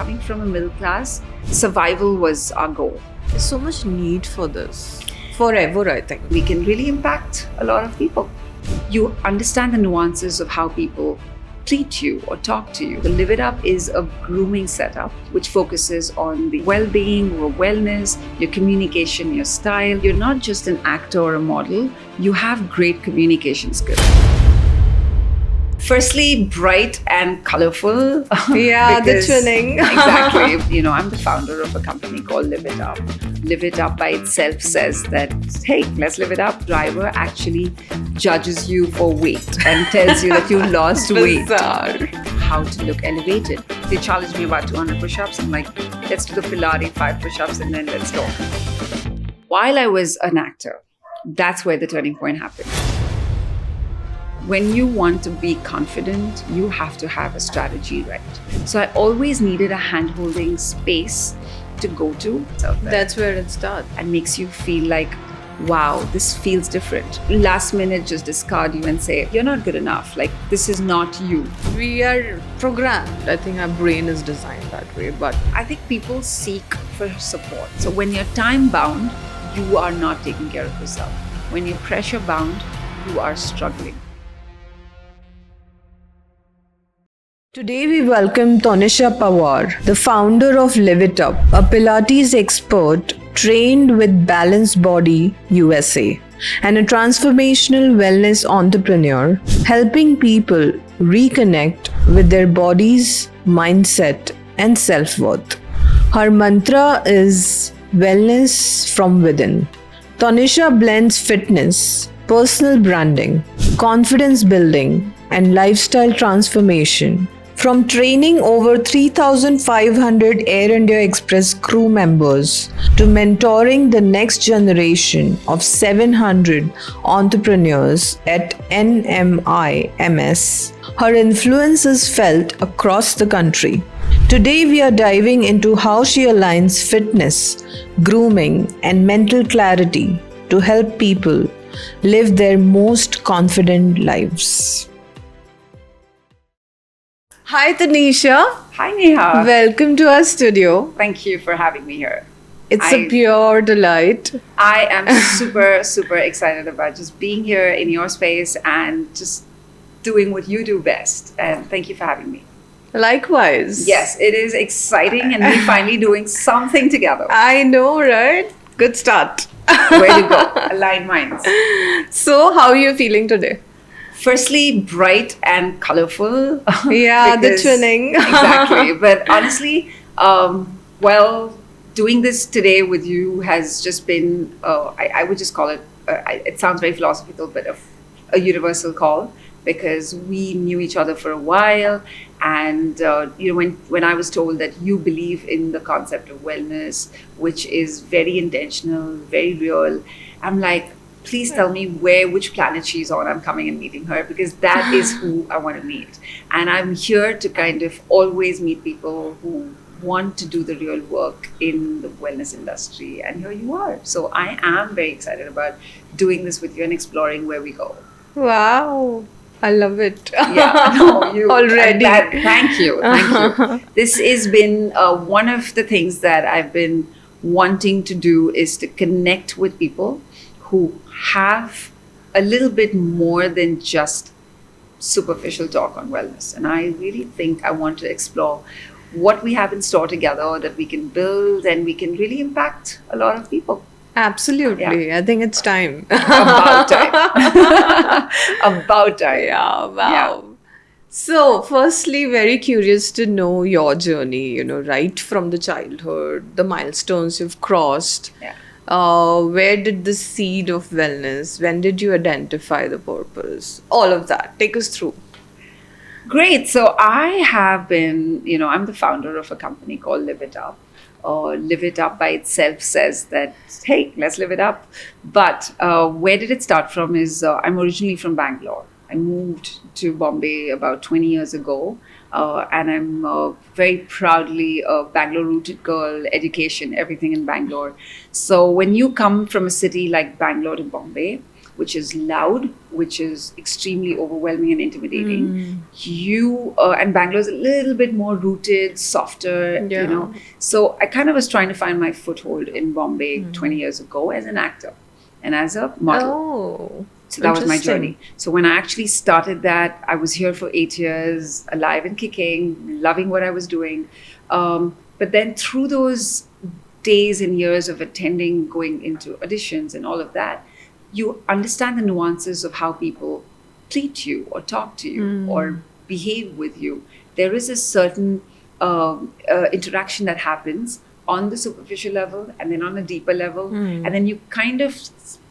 coming from a middle class, survival was our goal. There's so much need for this. Forever, I think. We can really impact a lot of people. You understand the nuances of how people treat you or talk to you. The Live It Up is a grooming setup which focuses on the well-being or wellness, your communication, your style. You're not just an actor or a model, you have great communication skills. Firstly, bright and colorful. Yeah, the twinning. Exactly. I'm the founder of a company called LiveItUp. LiveItUp by itself says that, hey, let's live it up. Driver actually judges you for weight and tells you that you lost weight. Bizarre. How to look elevated. They challenged me about 200 push-ups. I'm like, let's do the Pilates 5 push-ups and then let's talk. While I was an actor, that's where the turning point happened. When you want to be confident, you have to have a strategy right. So I always needed a hand-holding space to go to. That's where it starts. And makes you feel like, wow, this feels different. Last minute, just discard you and say, you're not good enough. Like, this is not you. We are programmed. I think our brain is designed that way. But I think people seek for support. So when you're time-bound, you are not taking care of yourself. When you're pressure-bound, you are struggling. today we welcome Tanisha Pawar, the founder of LiveItUp, a Pilates expert trained with Balanced Body USA, and a transformational wellness entrepreneur, helping people reconnect with their bodies, mindset, and self-worth. Her mantra is wellness from within. Tanisha blends fitness, personal branding, confidence building, and lifestyle transformation. From training over 3,500 Air India Express crew members to mentoring the next generation of 700 entrepreneurs at NMIMS, her influence is felt across the country. Today we are diving into how she aligns fitness, grooming, and mental clarity to help people live their most confident lives. Hi Tanisha. Hi Neha. Welcome to our studio. Thank you for having me here. It's a pure delight. I am super excited about just being here in your space and just doing what you do best. And thank you for having me. Likewise. Yes, it is exciting and we're finally doing something together. I know, right? Good start. Where to go? Align minds. So, how are you feeling today? Firstly, bright and colorful. Yeah, the twinning. Exactly. But honestly, doing this today with you has just been, I would just call it, it sounds very philosophical, but a universal call, because we knew each other for a while. And, when I was told that you believe in the concept of wellness, which is very intentional, very real, I'm like, please tell me which planet she's on. I'm coming and meeting her, because that is who I want to meet. And I'm here to kind of always meet people who want to do the real work in the wellness industry. And here you are. So I am very excited about doing this with you and exploring where we go. Wow. I love it. Yeah, no, you already. Thank you. This has been one of the things that I've been wanting to do, is to connect with people who have a little bit more than just superficial talk on wellness. And I really think I want to explore what we have in store together that we can build and we can really impact a lot of people. Absolutely. Yeah. I think it's time. About time. About time. Yeah, wow. Yeah. So, firstly, very curious to know your journey, right from the childhood, the milestones you've crossed. Yeah. Where did the seed of wellness, when did you identify the purpose? All of that. Take us through. Great. So I have been, I'm the founder of a company called LiveItUp. LiveItUp by itself says that, hey, let's live it up. But where did it start from is I'm originally from Bangalore. I moved to Bombay about 20 years ago. And I'm very proudly a Bangalore-rooted girl, education, everything in Bangalore. So when you come from a city like Bangalore to Bombay, which is loud, which is extremely overwhelming and intimidating. And Bangalore is a little bit more rooted, softer, So I kind of was trying to find my foothold in Bombay 20 years ago as an actor and as a model. Oh, so that was my journey. So when I actually started that, I was here for 8 years, alive and kicking, loving what I was doing. But then through those days and years of attending, going into auditions and all of that, you understand the nuances of how people treat you or talk to you or behave with you. There is a certain interaction that happens on the superficial level and then on a deeper level. And then you kind of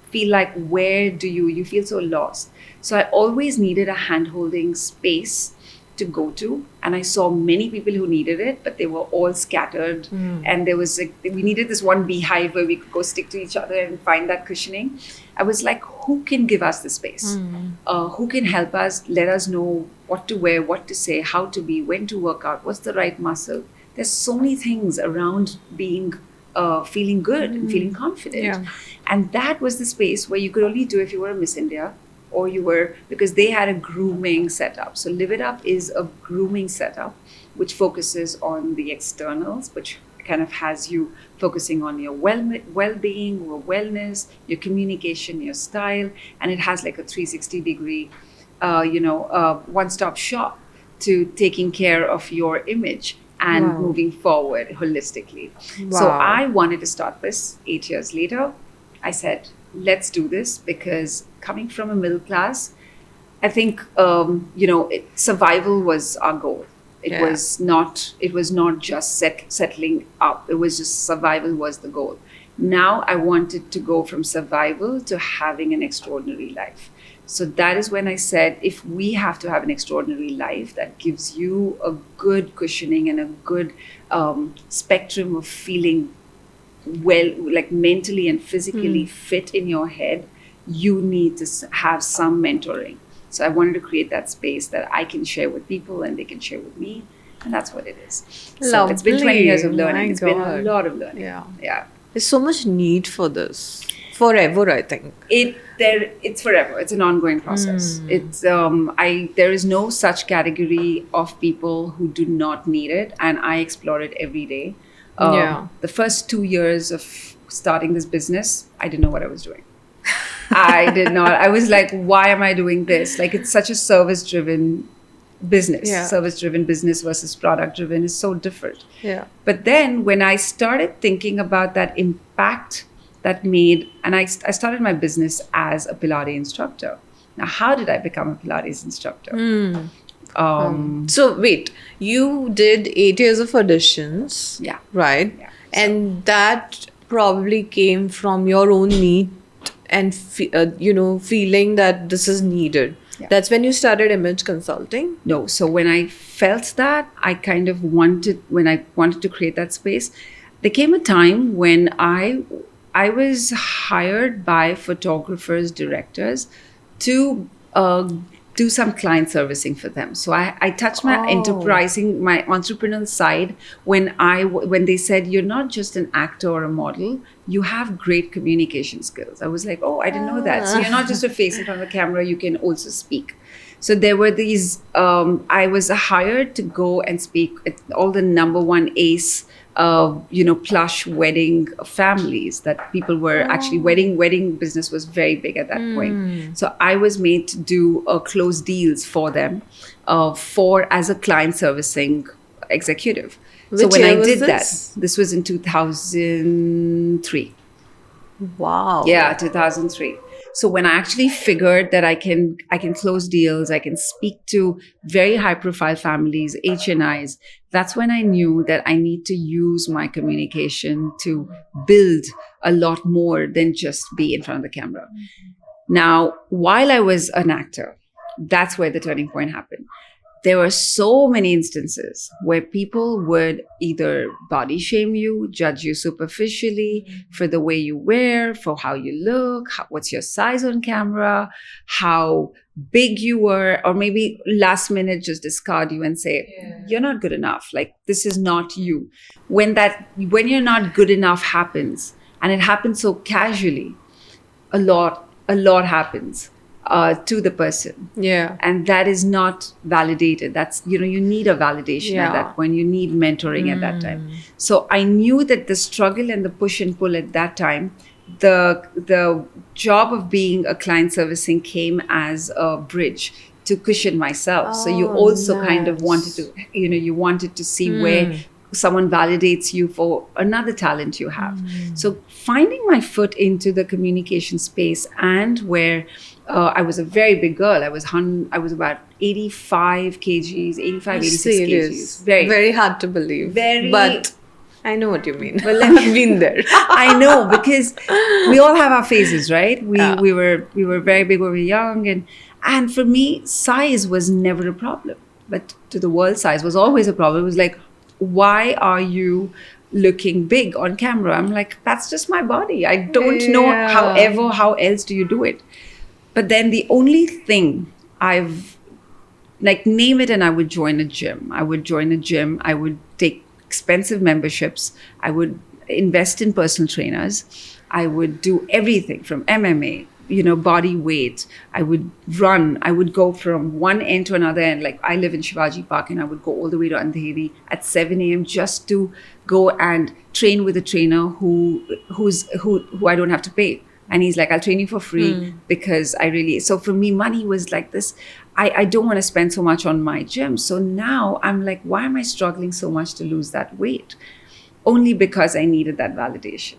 feel like, where do you feel so lost. So I always needed a hand-holding space to go to, and I saw many people who needed it, but they were all scattered. And there was we needed this one beehive where we could go stick to each other and find that cushioning. I was like, who can give us the space? Who can help us, let us know what to wear, what to say, how to be, when to work out, what's the right muscle. There's so many things around being feeling good and feeling confident. And that was the space where you could only do if you were a Miss India, or you were, because they had a grooming setup. So LiveItUp is a grooming setup which focuses on the externals, which kind of has you focusing on your well-being, your wellness, your communication, your style, and it has like a 360-degree, one-stop shop to taking care of your image and moving forward holistically. So I wanted to start this 8 years later. I said, let's do this, because coming from a middle class, I think, survival was our goal. It was not just settling up. It was just survival was the goal. Now I wanted to go from survival to having an extraordinary life. So that is when I said, if we have to have an extraordinary life that gives you a good cushioning and a good spectrum of feeling well, like mentally and physically fit in your head, you need to have some mentoring. So I wanted to create that space that I can share with people and they can share with me. And that's what it is. So it's been 20 years of learning. It's been a lot of learning. Yeah. There's so much need for this. Forever, I think. It's forever. It's an ongoing process. It's there is no such category of people who do not need it, and I explore it every day. The first 2 years of starting this business, I didn't know what I was doing. I did not. I was like, why am I doing this? Like, it's such a service-driven business. Service-driven business versus product-driven is so different. But then when I started thinking about that impact that made, and I started my business as a Pilates instructor. Now, how did I become a Pilates instructor? So wait, you did 8 years of auditions, right? And that probably came from your own need and feeling that this is needed. That's when you started image consulting? No. So when I felt that, I kind of wanted to create that space, there came a time when I was hired by photographers, directors to do some client servicing for them. So I touched my enterprising, my entrepreneurial side when they said, you're not just an actor or a model, you have great communication skills. I was like, I didn't know that. So you're not just a face in front of a camera, you can also speak. So there were these, I was hired to go and speak at all the number one ace plush wedding families that people were actually wedding business was very big at that point. So I was made to do close deals for them as a client servicing executive. Which when I did this? This was in 2003. Wow. Yeah, 2003. So when I actually figured that I can close deals, I can speak to very high profile families, HNIs, that's when I knew that I need to use my communication to build a lot more than just be in front of the camera. Now, while I was an actor, that's where the turning point happened. There were so many instances where people would either body shame you, judge you superficially for the way you wear, for how you look, what's your size on camera, how big you were, or maybe last minute just discard you and say, you're not good enough. Like, this is not you. When you're not good enough happens, and it happens so casually, a lot a lot happens to the person. Yeah. And that is not validated. That's, you need a validation at that point. You need mentoring at that time. So I knew that the struggle and the push and pull at that time, the job of being a client servicing came as a bridge to cushion myself. So you also kind of wanted to, you wanted to see where someone validates you for another talent you have. So finding my foot into the communication space, and where I was a very big girl. I was about 85 kgs, 86 kgs. Very hard to believe. But I know what you mean. Well, I've been there. I know, because we all have our phases, right? We were very big when we were young, and for me, size was never a problem. But to the world, size was always a problem. It was like, why are you looking big on camera? I'm like, that's just my body. I don't know how else do you do it? But then the only thing name it, and I would join a gym. I would take expensive memberships. I would invest in personal trainers. I would do everything from MMA, body weight. I would run. I would go from one end to another end. Like, I live in Shivaji Park, and I would go all the way to Andheri at 7 a.m. just to go and train with a trainer who I don't have to pay. And he's like, I'll train you for free because so for me, money was like this. I don't want to spend so much on my gym. So now I'm like, why am I struggling so much to lose that weight? Only because I needed that validation.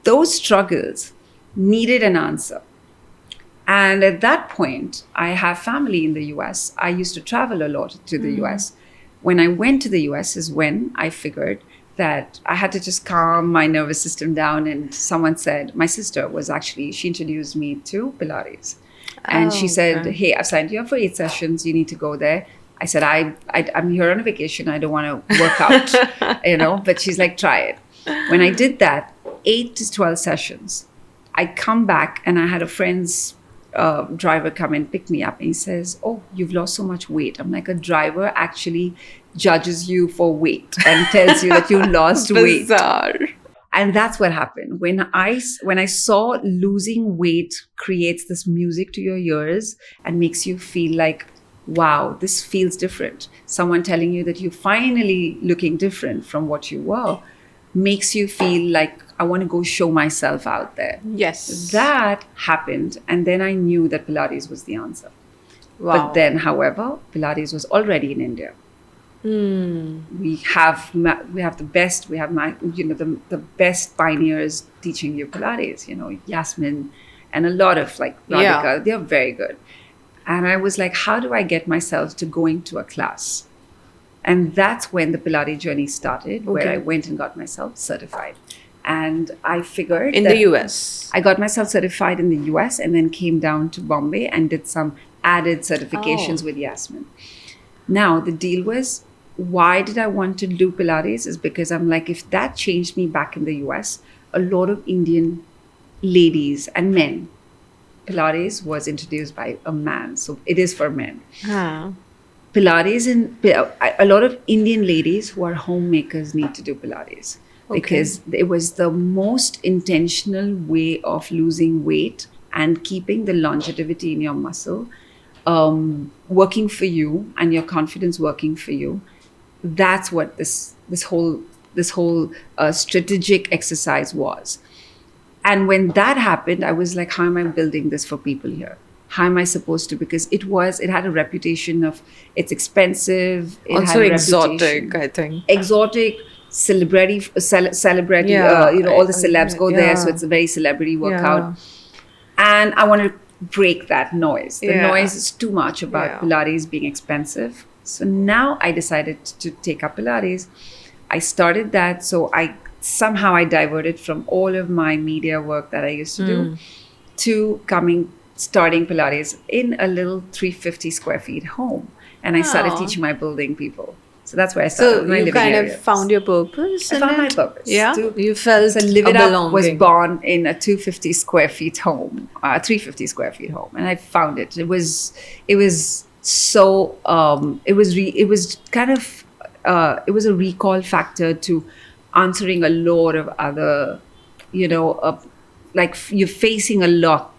Those struggles needed an answer. And at that point, I have family in the US. I used to travel a lot to the US. When I went to the US is when I figured that I had to just calm my nervous system down. And someone said, my sister she introduced me to Pilates. And she said, hey, I've signed you up for 8 sessions. You need to go there. I said, I'm here on a vacation. I don't want to work out, but she's like, try it. When I did that, 8 to 12 sessions, I come back and I had a friend's driver come and pick me up, and he says, oh, you've lost so much weight. I'm like, a driver actually judges you for weight and tells you that you lost weight. Bizarre. And that's what happened. When I saw losing weight creates this music to your ears and makes you feel like, wow, this feels different. Someone telling you that you're finally looking different from what you were makes you feel like, I want to go show myself out there. Yes. That happened. And then I knew that Pilates was the answer. Wow. But then, however, Pilates was already in India. We have the best. We have the best pioneers teaching you Pilates. Yasmin, and a lot of Radhika. They're very good. And I was like, how do I get myself to going to a class? And that's when the Pilates journey started, where I went and got myself certified. And I figured in the US. I got myself certified in the US, and then came down to Bombay and did some added certifications with Yasmin. Now, the deal was, why did I want to do Pilates is because I'm like, if that changed me back in the US, a lot of Indian ladies and men, Pilates was introduced by a man. So it is for men. Pilates, a lot of Indian ladies who are homemakers need to do Pilates. Because it was the most intentional way of losing weight and keeping the longevity in your muscle working for you, and your confidence working for you. That's what this whole strategic exercise was. And when that happened, I was like, how am I building this for people here? How am I supposed to? Because it had a reputation of, it's expensive. It also had exotic, I think. Exotic. Celebrity, all the celebs go there, so it's a very celebrity workout. And I want to break that noise. The noise is too much about Pilates being expensive. So now I decided to take up Pilates. I started that, so I diverted from all of my media work that I used to do to starting Pilates in a little 350 square feet home. And I started teaching my building people. So that's where I started. So you kind of found your purpose. I found my purpose. Yeah, you felt LiveItUp was born in a 250 square feet home, 350 square feet home, and I found it. It was so. It was a recall factor to answering a lot of other, like you're facing a lot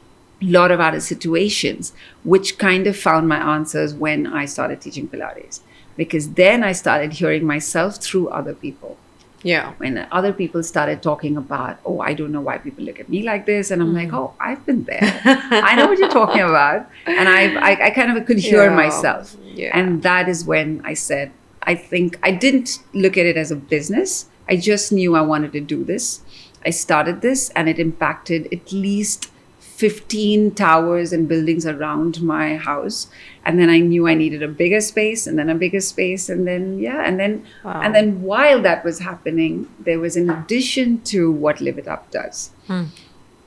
of other situations, which kind of found my answers when I started teaching Pilates, because then I started hearing myself through other people. Yeah. When other people started talking about, oh, I don't know why people look at me like this, and I'm like, oh, I've been there. I know what you're talking about, and I kind of could hear myself, and that is when I said, I think I didn't look at it as a business. I just knew I wanted to do this. I started this, and it impacted at least 15 towers and buildings around my house. And then I knew I needed a bigger space, and then a bigger space. And then, and then while that was happening, there was an addition to what LiveItUp does,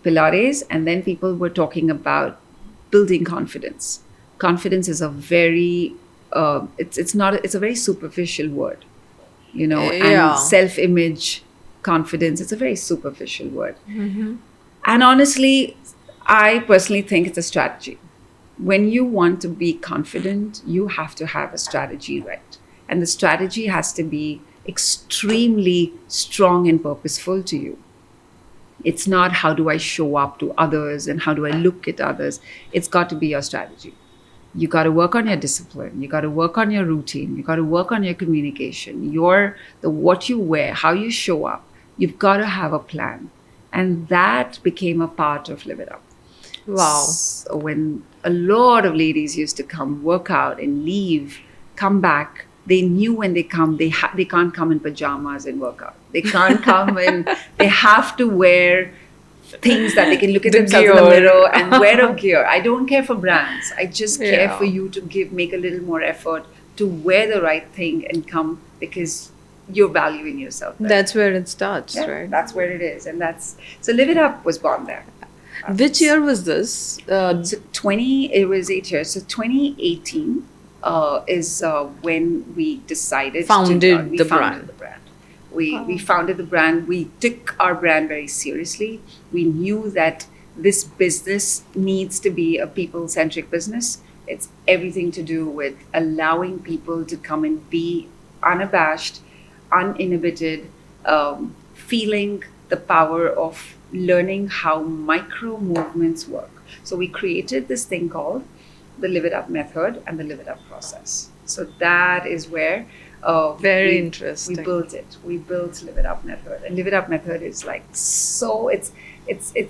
Pilates. And then people were talking about building confidence. Confidence is a very, it's a very superficial word, and self-image, confidence, it's a very superficial word. And honestly, I personally think it's a strategy. When you want to be confident, you have to have a strategy, right? And the strategy has to be extremely strong and purposeful to you. It's not how do I show up to others and how do I look at others. It's got to be your strategy. You got to work on your discipline. You got to work on your routine. You got to work on your communication. What you wear, how you show up. You've got to have a plan. And that became a part of LiveItUp. Wow. So when a lot of ladies used to come, work out and leave, come back, they knew when they come, they can't come in pajamas and work out. They can't come in, they have to wear things that they can look at themselves in the mirror and wear a gear. I don't care for brands. I just care for you to make a little more effort to wear the right thing and come, because you're valuing yourself. Right? That's where it starts, right? That's where it is. And so LiveItUp was born there. Which year was this? It was 8 years. So 2018 is when we decided founded the brand. We founded the brand. We took our brand very seriously. We knew that this business needs to be a people-centric business. It's everything to do with allowing people to come and be unabashed, uninhibited, feeling the power of learning how micro movements work. So we created this thing called the LiveItUp method and the LiveItUp process. So that is where very interesting. We built it. We built LiveItUp method, and LiveItUp method is like so. It's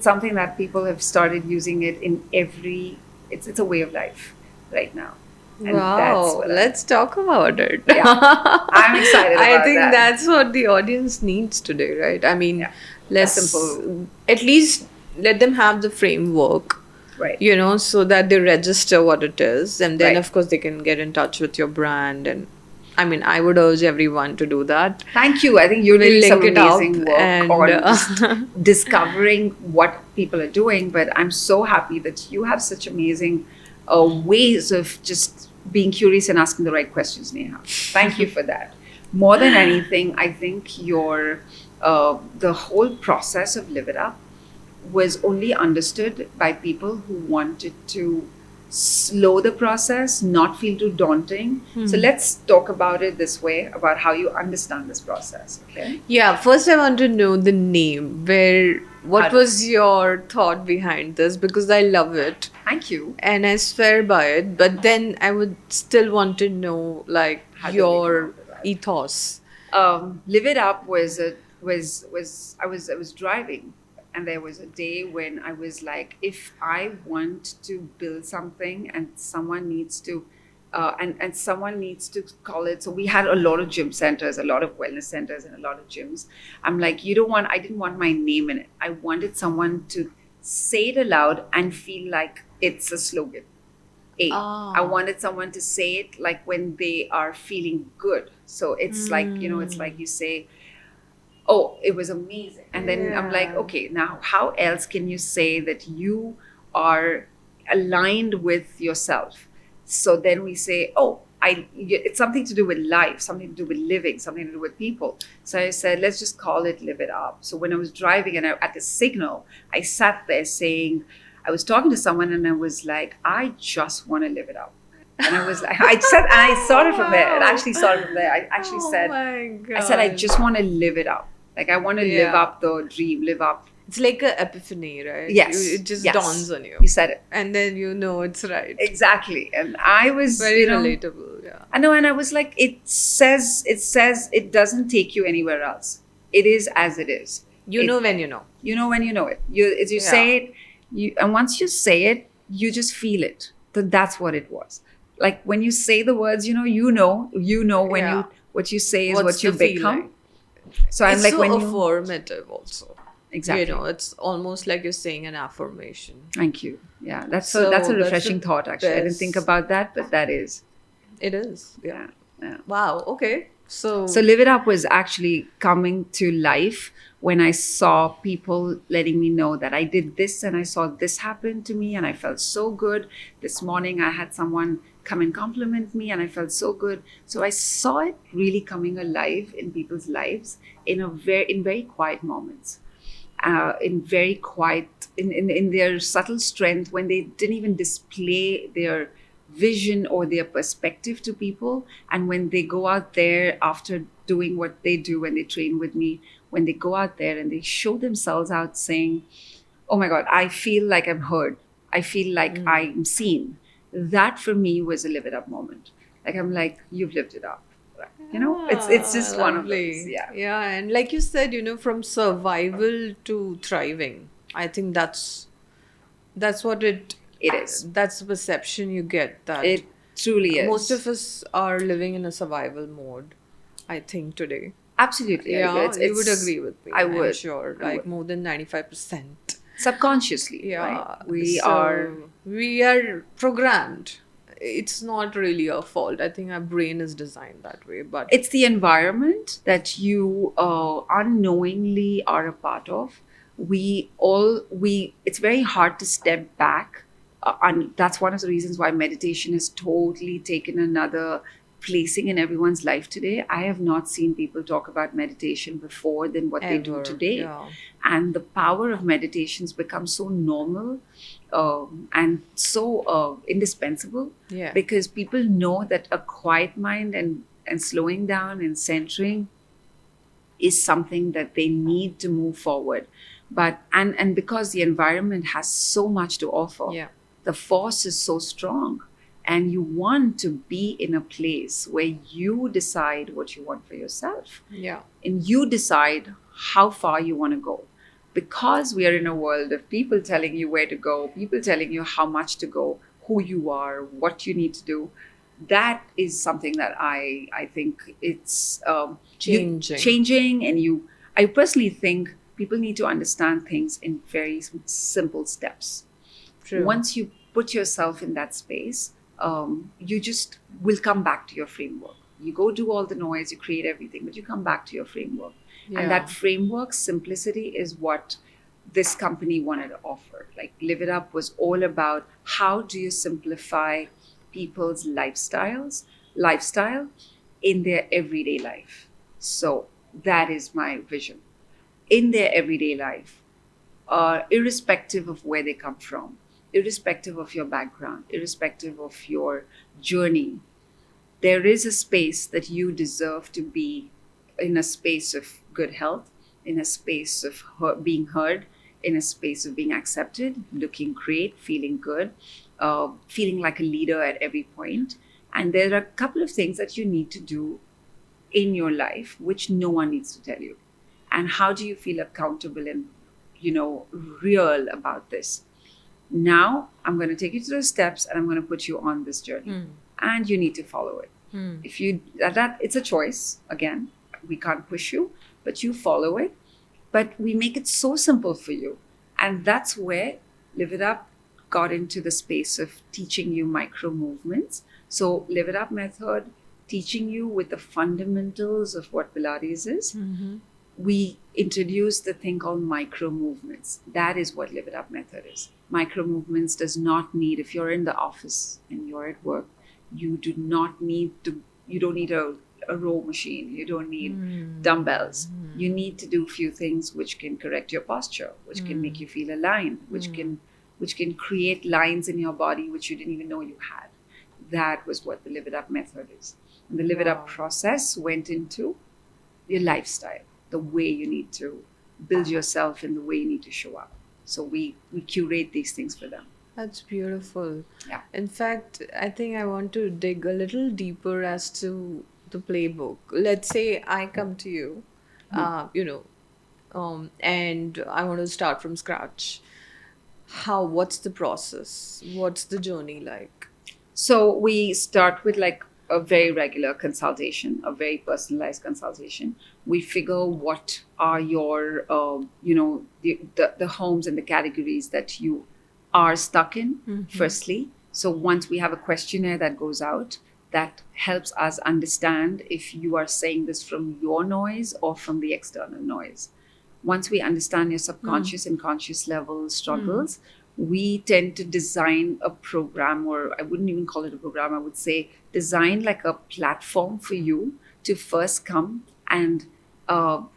something that people have started using it in every. It's a way of life right now. And wow, let's talk about it. Yeah, I'm excited about I think that's what the audience needs today, right? I mean, let's simple. At least let them have the framework, right? So that they register what it is, and then of course they can get in touch with your brand. And I mean, I would urge everyone to do that. Thank you. I think you're doing some amazing work on discovering what people are doing. But I'm so happy that you have such amazing ways of just being curious and asking the right questions, Neha. Thank you for that. More than anything, I think the whole process of LiveItUp was only understood by people who wanted to slow the process, not feel too daunting. So let's talk about it this way, about how you understand this process. Okay? Yeah, first I want to know the name. What was your thought behind this? Because I love it. Thank you. And I swear by it. But then I would still want to know your ethos. LiveItUp I was driving. And there was a day when I was like, if I want to build something and someone needs to, and someone needs to call it. So we had a lot of gym centers, a lot of wellness centers, and a lot of gyms. I'm like, I didn't want my name in it. I wanted someone to say it aloud and feel like it's a slogan. I wanted someone to say it like when they are feeling good. So it's like, it's like you say, oh, it was amazing. And then I'm like, okay, now how else can you say that you are aligned with yourself? So then we say, it's something to do with life, something to do with living, something to do with people. So I said, let's just call it LiveItUp. So when I was driving and at the signal, I sat there saying, I was talking to someone and I was like, I just want to live it up. And I was like, I started from there. It actually started from there. I actually said, I just want to live it up. Like I want to live up the dream, live up It's like a epiphany, right? Yes. It just yes. dawns on you. You said it. And then you know it's right. Exactly. And I was Very relatable, yeah. I know, and I was like, it says it doesn't take you anywhere else. It is as it is. You know when you know. You know when you know it. You say it, and once you say it, you just feel it. That's what it was. Like when you say the words, you know when you what you say is what you become. So I'm it's like so when affirmative also. Exactly. You know, it's almost like you're saying an affirmation. Thank you. Yeah, that's a refreshing thought actually. I didn't think about that, but that is. It is. Yeah. Yeah. Wow. Okay. So Live It Up was actually coming to life when I saw people letting me know that I did this and I saw this happen to me and I felt so good. This morning I had someone come and compliment me and I felt so good. So I saw it really coming alive in people's lives in very quiet moments. In very quiet, in their subtle strength, when they didn't even display their vision or their perspective to people. And when they go out there after doing what they do, when they train with me, when they go out there and they show themselves out saying, oh my God, I feel like I'm heard. I feel like I'm seen. That for me was a live it up moment. Like I'm like, you've lived it up. You know, it's just one of those. Yeah, and like you said, you know, from survival to thriving. I think that's what it is. That's the perception you get, that it truly is. Most of us are living in a survival mode, I think, today. Absolutely. Yeah, you would agree with me. I would. I'm sure. Like more than 95%. Subconsciously. Yeah. Right? We are programmed. It's not really our fault. I think our brain is designed that way, but it's the environment that you unknowingly are a part of. It's very hard to step back, and that's one of the reasons why meditation has totally taken another placing in everyone's life today. I have not seen people talk about meditation before than what they do today. Yeah. And the power of meditation's become so normal and so indispensable, because people know that a quiet mind and slowing down and centering is something that they need to move forward. But and because the environment has so much to offer, the force is so strong, and you want to be in a place where you decide what you want for yourself. Yeah. And you decide how far you want to go. Because we are in a world of people telling you where to go, people telling you how much to go, who you are, what you need to do. That is something that I think it's changing. And I personally think people need to understand things in very simple steps. True. Once you put yourself in that space, you just will come back to your framework. You go do all the noise, you create everything, but you come back to your framework. Yeah. And that framework, simplicity, is what this company wanted to offer. Like Live It Up was all about how do you simplify people's lifestyle in their everyday life. So that is my vision. In their everyday life, irrespective of where they come from, irrespective of your background, irrespective of your journey, there is a space that you deserve to be in, a space of good health, in a space of being heard, in a space of being accepted, looking great, feeling good, feeling like a leader at every point. And there are a couple of things that you need to do in your life which no one needs to tell you. And how do you feel accountable and, real about this? Now I'm going to take you through the steps and I'm going to put you on this journey. And you need to follow it. If you that it's a choice. Again, we can't push you, but you follow it. But we make it so simple for you. And that's where Live It Up got into the space of teaching you micro movements. So Live It Up method, teaching you with the fundamentals of what Pilates is. We introduced the thing called micro movements. That is what Live It Up method is. Micro movements does not need, if you're in the office and you're at work, you don't need a row machine. You don't need dumbbells. You need to do a few things which can correct your posture, which can make you feel aligned, which can create lines in your body which you didn't even know you had. That was what the Live It Up method is. And the Live It Up process went into your lifestyle, the way you need to build yourself in the way you need to show up. So we curate these things for them. That's beautiful. Yeah. In fact, I think I want to dig a little deeper as to the playbook. Let's say I come to you, and I want to start from scratch. What's the process? What's the journey like? So we start with like a very regular consultation, a very personalized consultation. We figure what are your, the homes and the categories that you are stuck in, firstly. So once we have a questionnaire that goes out, that helps us understand if you are saying this from your noise or from the external noise. Once we understand your subconscious and conscious level struggles, we tend to design a program, or I wouldn't even call it a program, I would say design like a platform for you to first come and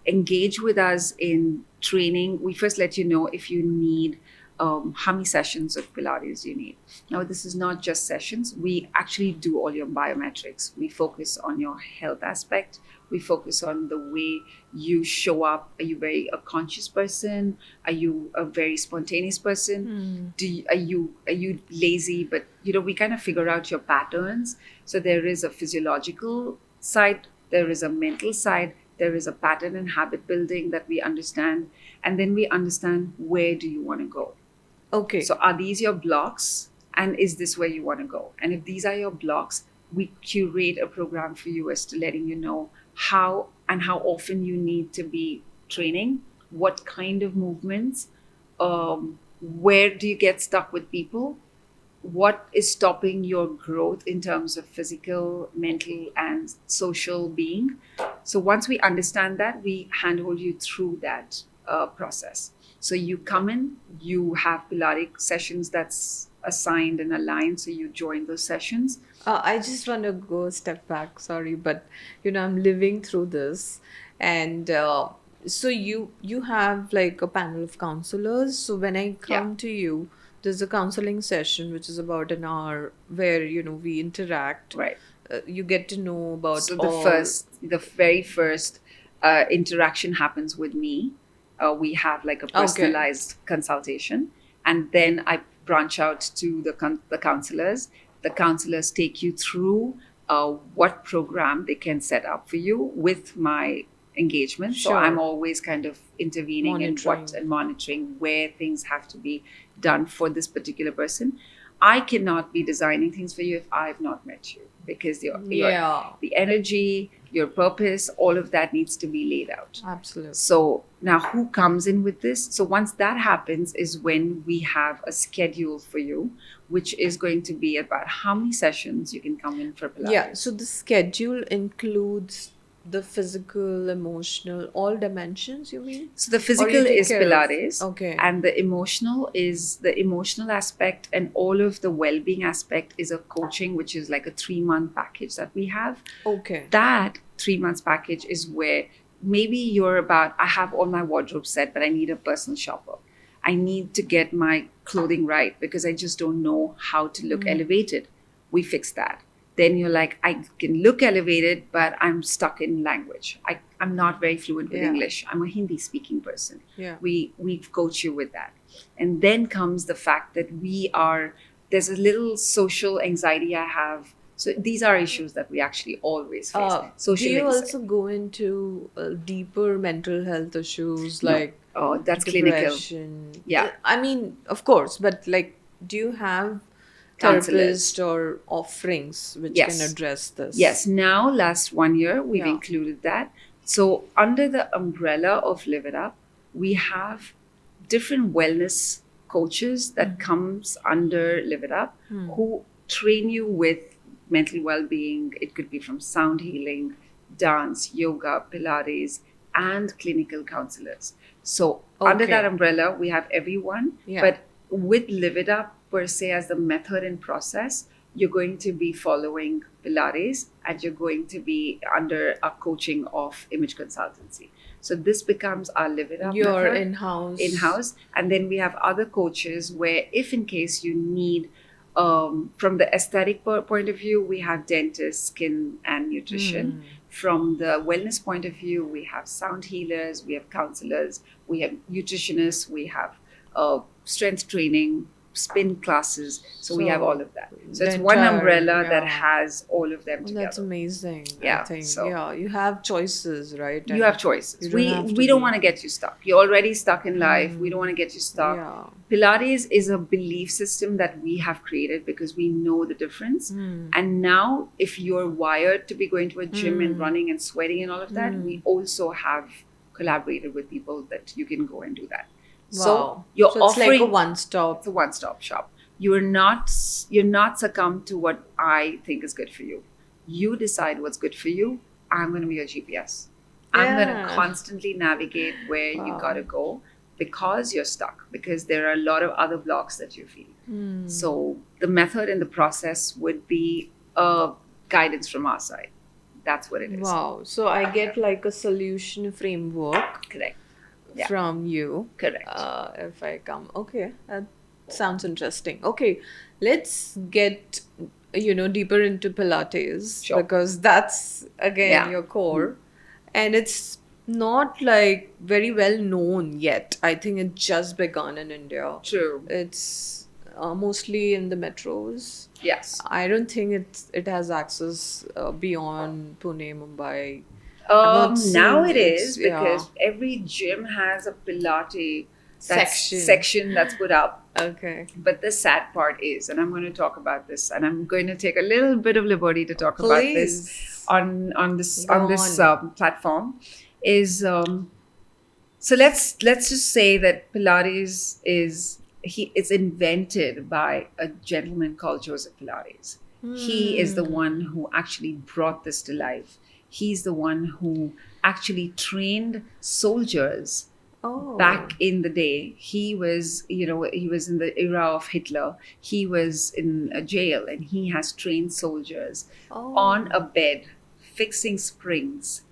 engage with us in training. We first let you know if you need how many sessions of Pilates you need. Now, this is not just sessions. We actually do all your biometrics. We focus on your health aspect. We focus on the way you show up. Are you a conscious person? Are you a very spontaneous person? Are you lazy? But we kind of figure out your patterns. So there is a physiological side, there is a mental side, there is a pattern and habit building that we understand, and then we understand where do you want to go. Okay. So are these your blocks, and is this where you want to go? And if these are your blocks, we curate a program for you as to letting you know how often you need to be training, what kind of movements, where do you get stuck with people, what is stopping your growth in terms of physical, mental, and social being. So once we understand that, we handhold you through that process. So you come in, you have Pilates sessions that's assigned and aligned, so you join those sessions. I just want to go a step back, sorry, but I'm living through this, and so you have like a panel of counselors. So when I come to you, there's a counseling session which is about an hour where we interact. Right. You get to know about so the very first interaction happens with me. We have like a personalized consultation, and then I branch out to the counselors. The counselors take you through what program they can set up for you with my engagement. Sure. So I'm always kind of intervening and monitoring where things have to be done for this particular person. I cannot be designing things for you if I've not met you, because the energy, your purpose, all of that needs to be laid out. Absolutely. So now who comes in with this? So once that happens is when we have a schedule for you, which is going to be about how many sessions you can come in for Pilates. Yeah, so the schedule includes the physical, emotional, all dimensions, you mean? So the physical is Pilates. Okay. And the emotional is the emotional aspect, and all of the well-being aspect is a coaching, which is like a 3-month package that we have. Okay. That 3 months package is where maybe you're about, I have all my wardrobe set, but I need a personal shopper. I need to get my clothing right because I just don't know how to look elevated. We fix that. Then you're like, I can look elevated, but I'm stuck in language. I'm not very fluent with English. I'm a Hindi speaking person. Yeah. We coach you with that. And then comes the fact that there's a little social anxiety I have. So these are issues that we actually always face. Do you also go into deeper mental health issues like that's depression? Clinical. Yeah. I mean, of course, but like, do you have therapists or offerings which can address this? Yes. Now, last 1 year, we've included that. So under the umbrella of LiveItUp, we have different wellness coaches that comes under LiveItUp who train you with mental well-being. It could be from sound healing, dance, yoga, Pilates, and clinical counselors. So under that umbrella, we have everyone. Yeah. But with LiveItUp, per se, as the method and process, you're going to be following Pilates and you're going to be under a coaching of image consultancy. So this becomes our LiveItUp Your method. in-house. And then we have other coaches where if in case you need, from the aesthetic point of view, we have dentists, skin and nutrition. From the wellness point of view, we have sound healers, we have counselors, we have nutritionists, we have strength training, spin classes. So we have all of that. So the it's one entire- umbrella that yeah. has all of them Oh, together. that's amazing. Yeah, I think. so- Yeah, you have choices, right? You And have choices. you don't have to We don't be- want to get you stuck. You're already stuck in life. We don't want to get you stuck. Yeah. Pilates is a belief system that we have created because we know the difference. And now, if you're wired to be going to a gym and running and sweating and all of that, we also have collaborated with people that you can go and do that. So Wow. you're So it's offering like a one-stop. it's a one-stop shop. You're not succumb to what I think is good for you. You decide what's good for you. I'm going to be your GPS. I'm going to Yeah. constantly navigate where you Wow. got to go because you're stuck, because there are a lot of other blocks that you feel. So the method and the process would be guidance from our side. That's what it is. Wow. So I get like a solution framework Correct. Yeah. from you. Correct. If I come. Okay. That sounds interesting. Okay. Let's get, deeper into Pilates Sure. because that's again Yeah. your core. And it's not like very well known yet. I think it just begun in India. True. It's mostly in the metros. Yes. I don't think it has access beyond Pune, Mumbai. not Now seen it is it, yeah. because every gym has a Pilates Section. section that's put up. Okay. But the sad part is, and I'm going to talk about this, and I'm going to take a little bit of liberty to talk about this Please. on this Go platform, is so let's just say that Pilates it's invented by a gentleman called Joseph Pilates. He is the one who actually brought this to life. He's the one who actually trained soldiers. Oh. Back in the day, he was in the era of Hitler. He was in a jail and he has trained soldiers on a bed, fixing springs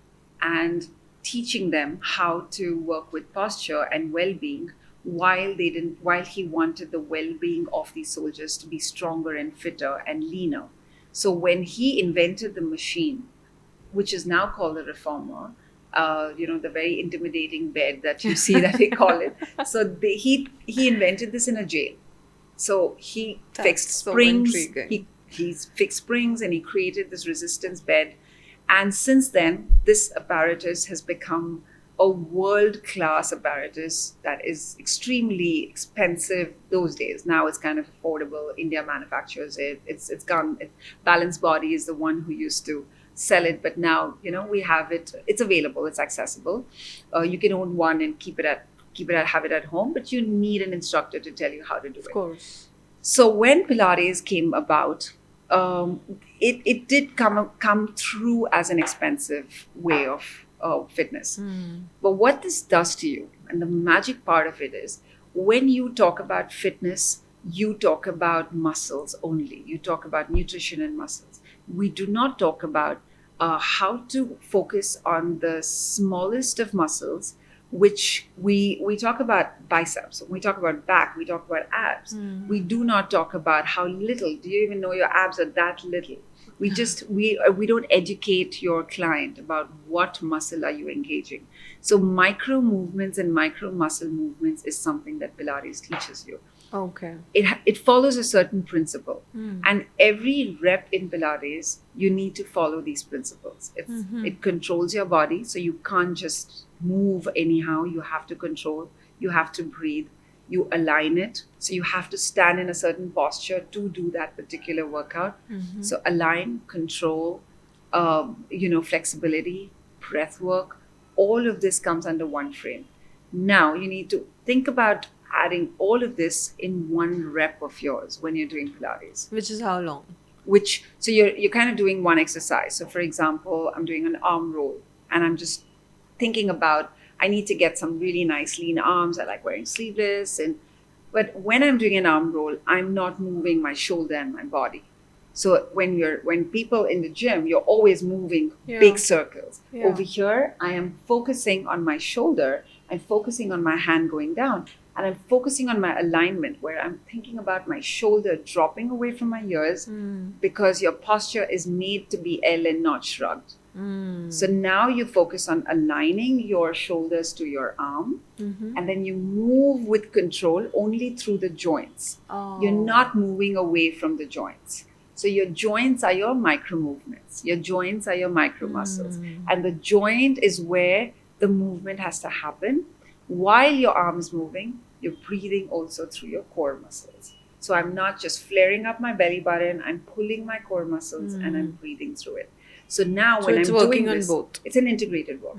and teaching them how to work with posture and well-being while he wanted the well-being of these soldiers to be stronger and fitter and leaner. So when he invented the machine, which is now called a reformer, the very intimidating bed that you see that they call it. So he invented this in a jail. So he fixed so springs. intriguing. He fixed springs and he created this resistance bed. And since then, this apparatus has become a world-class apparatus that is extremely expensive those days. Now it's kind of affordable. India manufactures it. It's gone. Balanced Body is the one who used to sell it, but now we have it. It's available. It's accessible. You can own one and have it at home, but you need an instructor to tell you how to do it. Of course. So when Pilates came about, it did come through as an expensive way of fitness. But what this does to you, and the magic part of it is, when you talk about fitness, you talk about muscles only. You talk about nutrition and muscles. We do not talk about how to focus on the smallest of muscles, which we talk about biceps, we talk about back, we talk about abs. We do not talk about how little. Do you even know your abs are that little? We don't educate your client about what muscle are you engaging. So micro movements and micro muscle movements is something that Pilates teaches you. Okay. It follows a certain principle, and every rep in Pilates you need to follow these principles. It controls your body, so you can't just move anyhow. You have to control, you have to breathe, you align it, so you have to stand in a certain posture to do that particular workout. So align, control, flexibility, breath work, all of this comes under one frame. Now you need to think about adding all of this in one rep of yours when you're doing Pilates. Which is how long? So you're kind of doing one exercise. So for example, I'm doing an arm roll and I'm just thinking about, I need to get some really nice lean arms. I like wearing sleeveless. But when I'm doing an arm roll, I'm not moving my shoulder and my body. So when people in the gym, you're always moving big circles. Yeah. Over here, I am focusing on my shoulder. I'm focusing on my hand going down. And I'm focusing on my alignment, where I'm thinking about my shoulder dropping away from my ears because your posture is made to be L and not shrugged. So now you focus on aligning your shoulders to your arm, and then you move with control only through the joints. You're not moving away from the joints. So your joints are your micro movements. Your joints are your micro muscles. And the joint is where the movement has to happen. While your arm is moving, you're breathing also through your core muscles. So I'm not just flaring up my belly button, I'm pulling my core muscles and I'm breathing through it. So now when it's I'm working doing on this, both. it's an integrated work.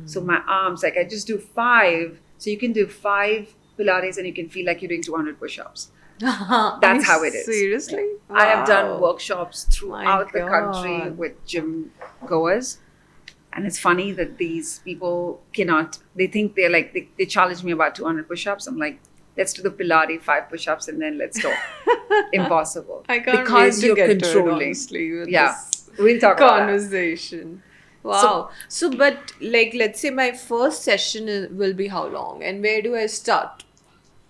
So my arms, like I just do 5. So you can do 5 Pilates and you can feel like you're doing 200 push-ups. That's how it is. Seriously? I have done Wow. workshops throughout the country God. with gym goers. And it's funny that these people cannot, they think they're like, they challenge me about 200 push-ups. I'm like, let's do the Pilates 5 push-ups and then let's talk. Impossible. I can't because wait to you're get controlling. to it, honestly, with Yeah. this We'll talk about that. conversation. Wow. So, but like, let's say my first session will be how long? And where do I start?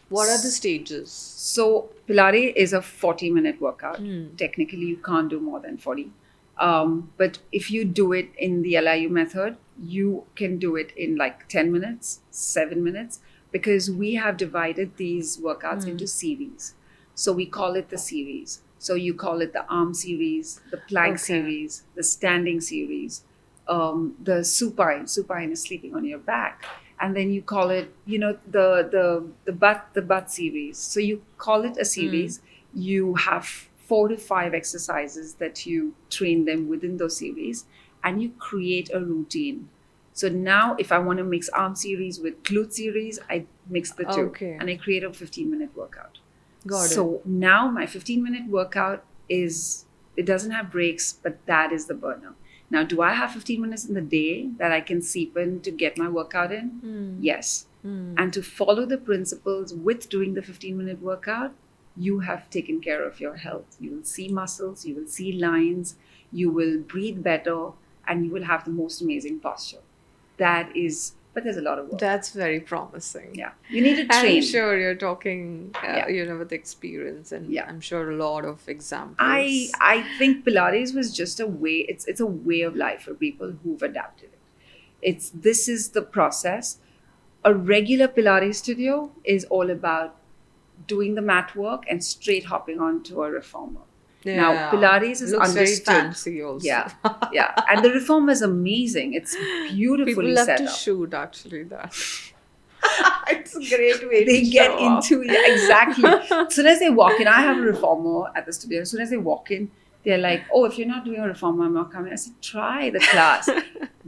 What are the stages? So Pilates is a 40-minute workout. Technically, you can't do more than 40. But if you do it in the LIU method, you can do it in like 10 minutes, 7 minutes, because we have divided these workouts into series. So we call it the series. So you call it the arm series, the plank series, the standing series, the supine. Supine is sleeping on your back. And then you call it, the butt series. So you call it a series. You have 4 to 5 exercises that you train them within those series, and you create a routine. So now if I want to mix arm series with glute series, I mix the two and I create a 15-minute workout. Got it. So now my 15-minute workout it doesn't have breaks, but that is the burner. Now, do I have 15 minutes in the day that I can seep in to get my workout in? Yes. And to follow the principles with doing the 15-minute workout, you have taken care of your health. You will see muscles, you will see lines, you will breathe better, and you will have the most amazing posture. But there's a lot of work. That's very promising. Yeah. You need to train. I'm sure you're talking, with experience, and I'm sure a lot of examples. I think Pilates was just a way, it's a way of life for people who've adapted it. This is the process. A regular Pilates studio is all about doing the mat work and straight hopping onto a reformer. Yeah. Now, Pilates is looks understood. very fancy also. Yeah. And the reformer is amazing. It's beautifully People love set to up. shoot, actually, that. It's a great way they get into exactly. As soon as they walk in, I have a reformer at the studio. As soon as they walk in, they're like, "Oh, if you're not doing a reformer, I'm not coming." I said, "Try the class.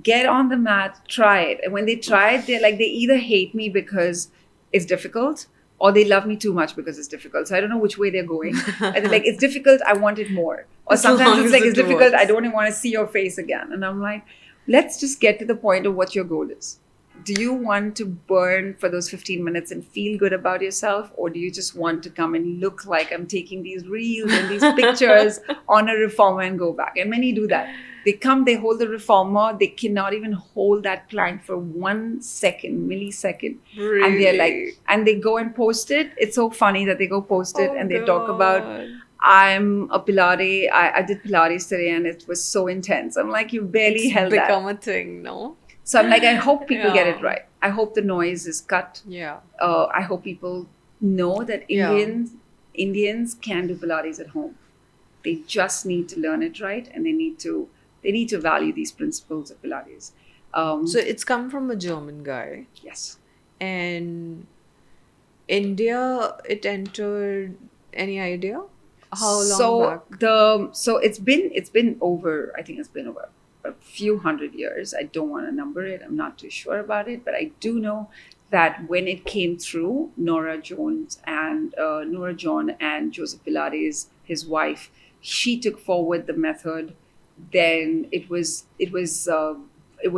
Get on the mat, try it." And when they try it, they're like, they either hate me because it's difficult, or they love me too much because it's difficult. So I don't know which way they're going. And they're like, it's difficult, I want it more. Or sometimes it's like, it's difficult, I don't even want to see your face again. And I'm like, let's just get to the point of what your goal is. Do you want to burn for those 15 minutes and feel good about yourself? Or do you just want to come and look like I'm taking these reels and these pictures on a reformer and go back? And many do that. They come, they hold the reformer, they cannot even hold that plank for 1 second, millisecond. Really? And they're like, and they go and post it. It's so funny that they go post it and they talk about, I'm a Pilates, I did Pilates today and it was so intense. I'm like, you barely held that. It's become a thing, no? So I'm like, I hope people get it right. I hope the noise is cut. Yeah. I hope people know that Indians can do Pilates at home. They just need to learn it right, and they need to value these principles of Pilates. So it's come from a German guy. Yes. And India, it entered, any idea? How long back? So it's been over, I think it's been over a few hundred years. I don't want to number it. I'm not too sure about it, but I do know that when it came through, Nora John and Joseph Pilates, his wife, she took forward the method. Then it was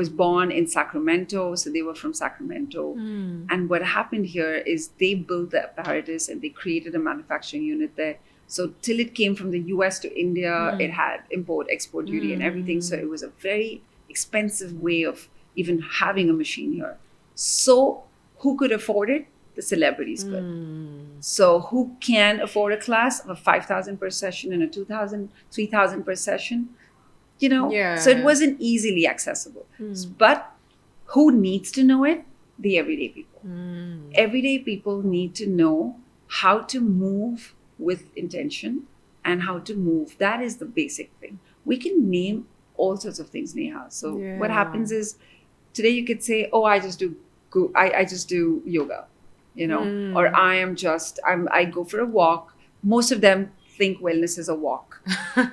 born in Sacramento, so they were from Sacramento. And what happened here is they built the apparatus and they created a manufacturing unit there. So till it came from the US to India, it had import-export duty and everything. So it was a very expensive way of even having a machine here. So who could afford it? The celebrities could. So who can afford a class of a 5,000 per session and a 2,000, 3,000 per session? you know? Yeah. So it wasn't easily accessible. But who needs to know it? The everyday people. Everyday people need to know how to move with intention and how to move. That is the basic thing. We can name all sorts of things, Neha. So what happens is today you could say, oh, I just do yoga, you know, or I go for a walk. Most of them think wellness is a walk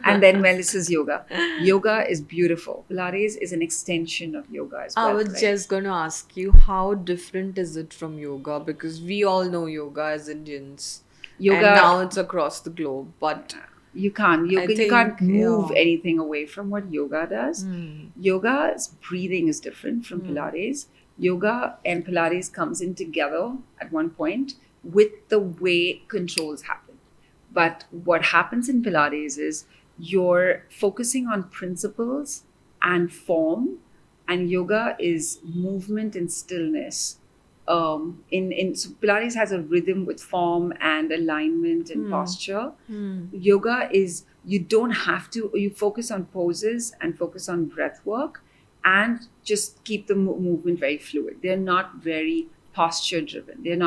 and then wellness is yoga. Yoga is beautiful. Pilates is an extension of yoga as well. I was right? just going to ask you, how different is it from yoga? Because we all know yoga as Indians. Yoga- And now it's across the globe. But You can't. You think, can't move yeah. anything away from what yoga does. Yoga's breathing is different from Pilates. Yoga and Pilates comes in together at one point with the way controls happen. But what happens in Pilates is you're focusing on principles and form, and yoga is movement and stillness. So Pilates has a rhythm with form and alignment and posture. Yoga is you don't have to. You focus on poses and focus on breath work, and just keep the movement very fluid. They're not very posture driven. They're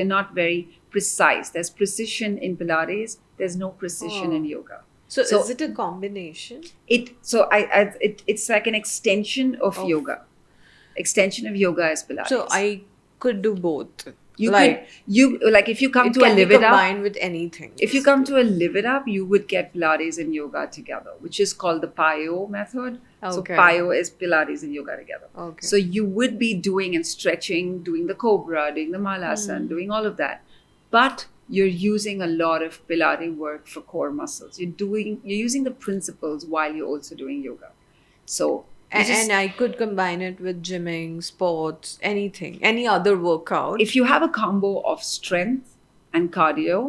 not very precise. There's precision in Pilates. There's no precision in yoga. So is it a combination? It's like an extension of yoga. Extension of yoga is Pilates. So I could do both. If you come It to a can be Live It Up, combined with anything. if you come to a Live It Up, you would get Pilates and yoga together, which is called the PIO method. So Okay. PIO is Pilates and yoga together. Okay. So you would be doing and stretching, doing the cobra, doing the malasana, doing all of that. But you're using a lot of Pilates work for core muscles. You're using the principles while you're also doing yoga. So And I could combine it with gymming, sports, anything, any other workout. if you have a combo of strength and cardio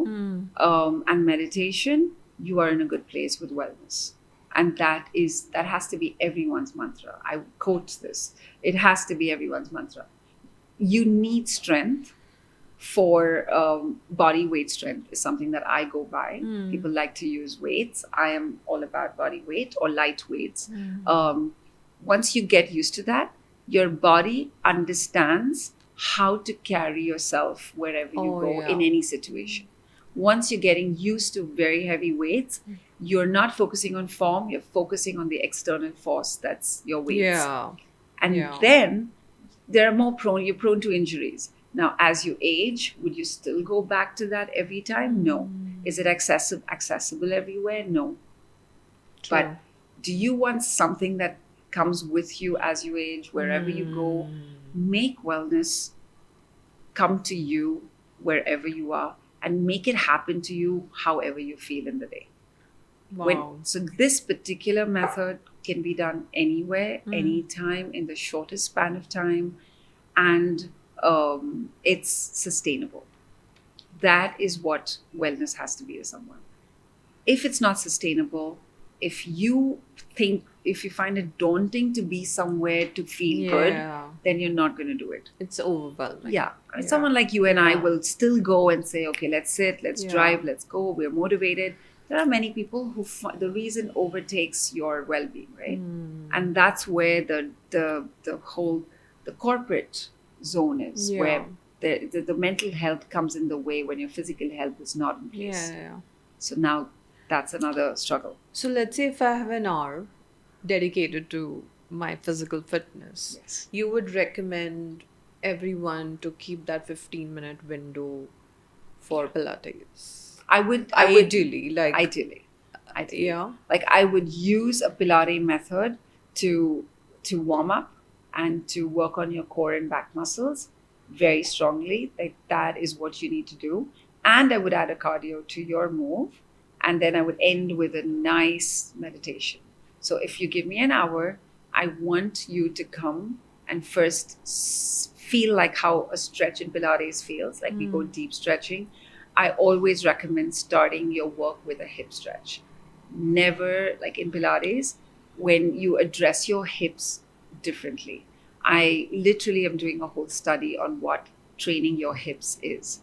and meditation, you are in a good place with wellness. And that has to be everyone's mantra. I quote this. It has to be everyone's mantra. You need strength for body weight strength is something that I go by. People like to use weights. I am all about body weight or light weights. Once you get used to that, your body understands how to carry yourself wherever you go in any situation. Once you're getting used to very heavy weights, you're not focusing on form, you're focusing on the external force that's your weights. Then you're prone to injuries. Now, as you age, would you still go back to that every time? No. Is it accessible everywhere? No. True. But do you want something that comes with you as you age, wherever you go? Make wellness come to you wherever you are and make it happen to you however you feel in the day. Wow. So this particular method can be done anywhere, anytime, in the shortest span of time, and it's sustainable. That is what wellness has to be to someone. If it's not sustainable, if you find it daunting to be somewhere to feel good, then you're not going to do it. It's overwhelming. Yeah. Someone like you and I will still go and say, okay, let's sit, let's drive, let's go. We're motivated. There are many people who the reason overtakes your well-being, right? And that's where the corporate zone is, where the mental health comes in the way when your physical health is not in place. So now that's another struggle. So let's say if I have an hour dedicated to my physical fitness, you would recommend everyone to keep that 15-minute window for Pilates? Ideally. Yeah. Like I would use a Pilates method to warm up and to work on your core and back muscles very strongly. Like that is what you need to do. And I would add a cardio to your move. And then I would end with a nice meditation. So if you give me an hour, I want you to come and first feel like how a stretch in Pilates feels, like we go deep stretching. I always recommend starting your work with a hip stretch. Never, like in Pilates, when you address your hips differently. I literally am doing a whole study on what training your hips is,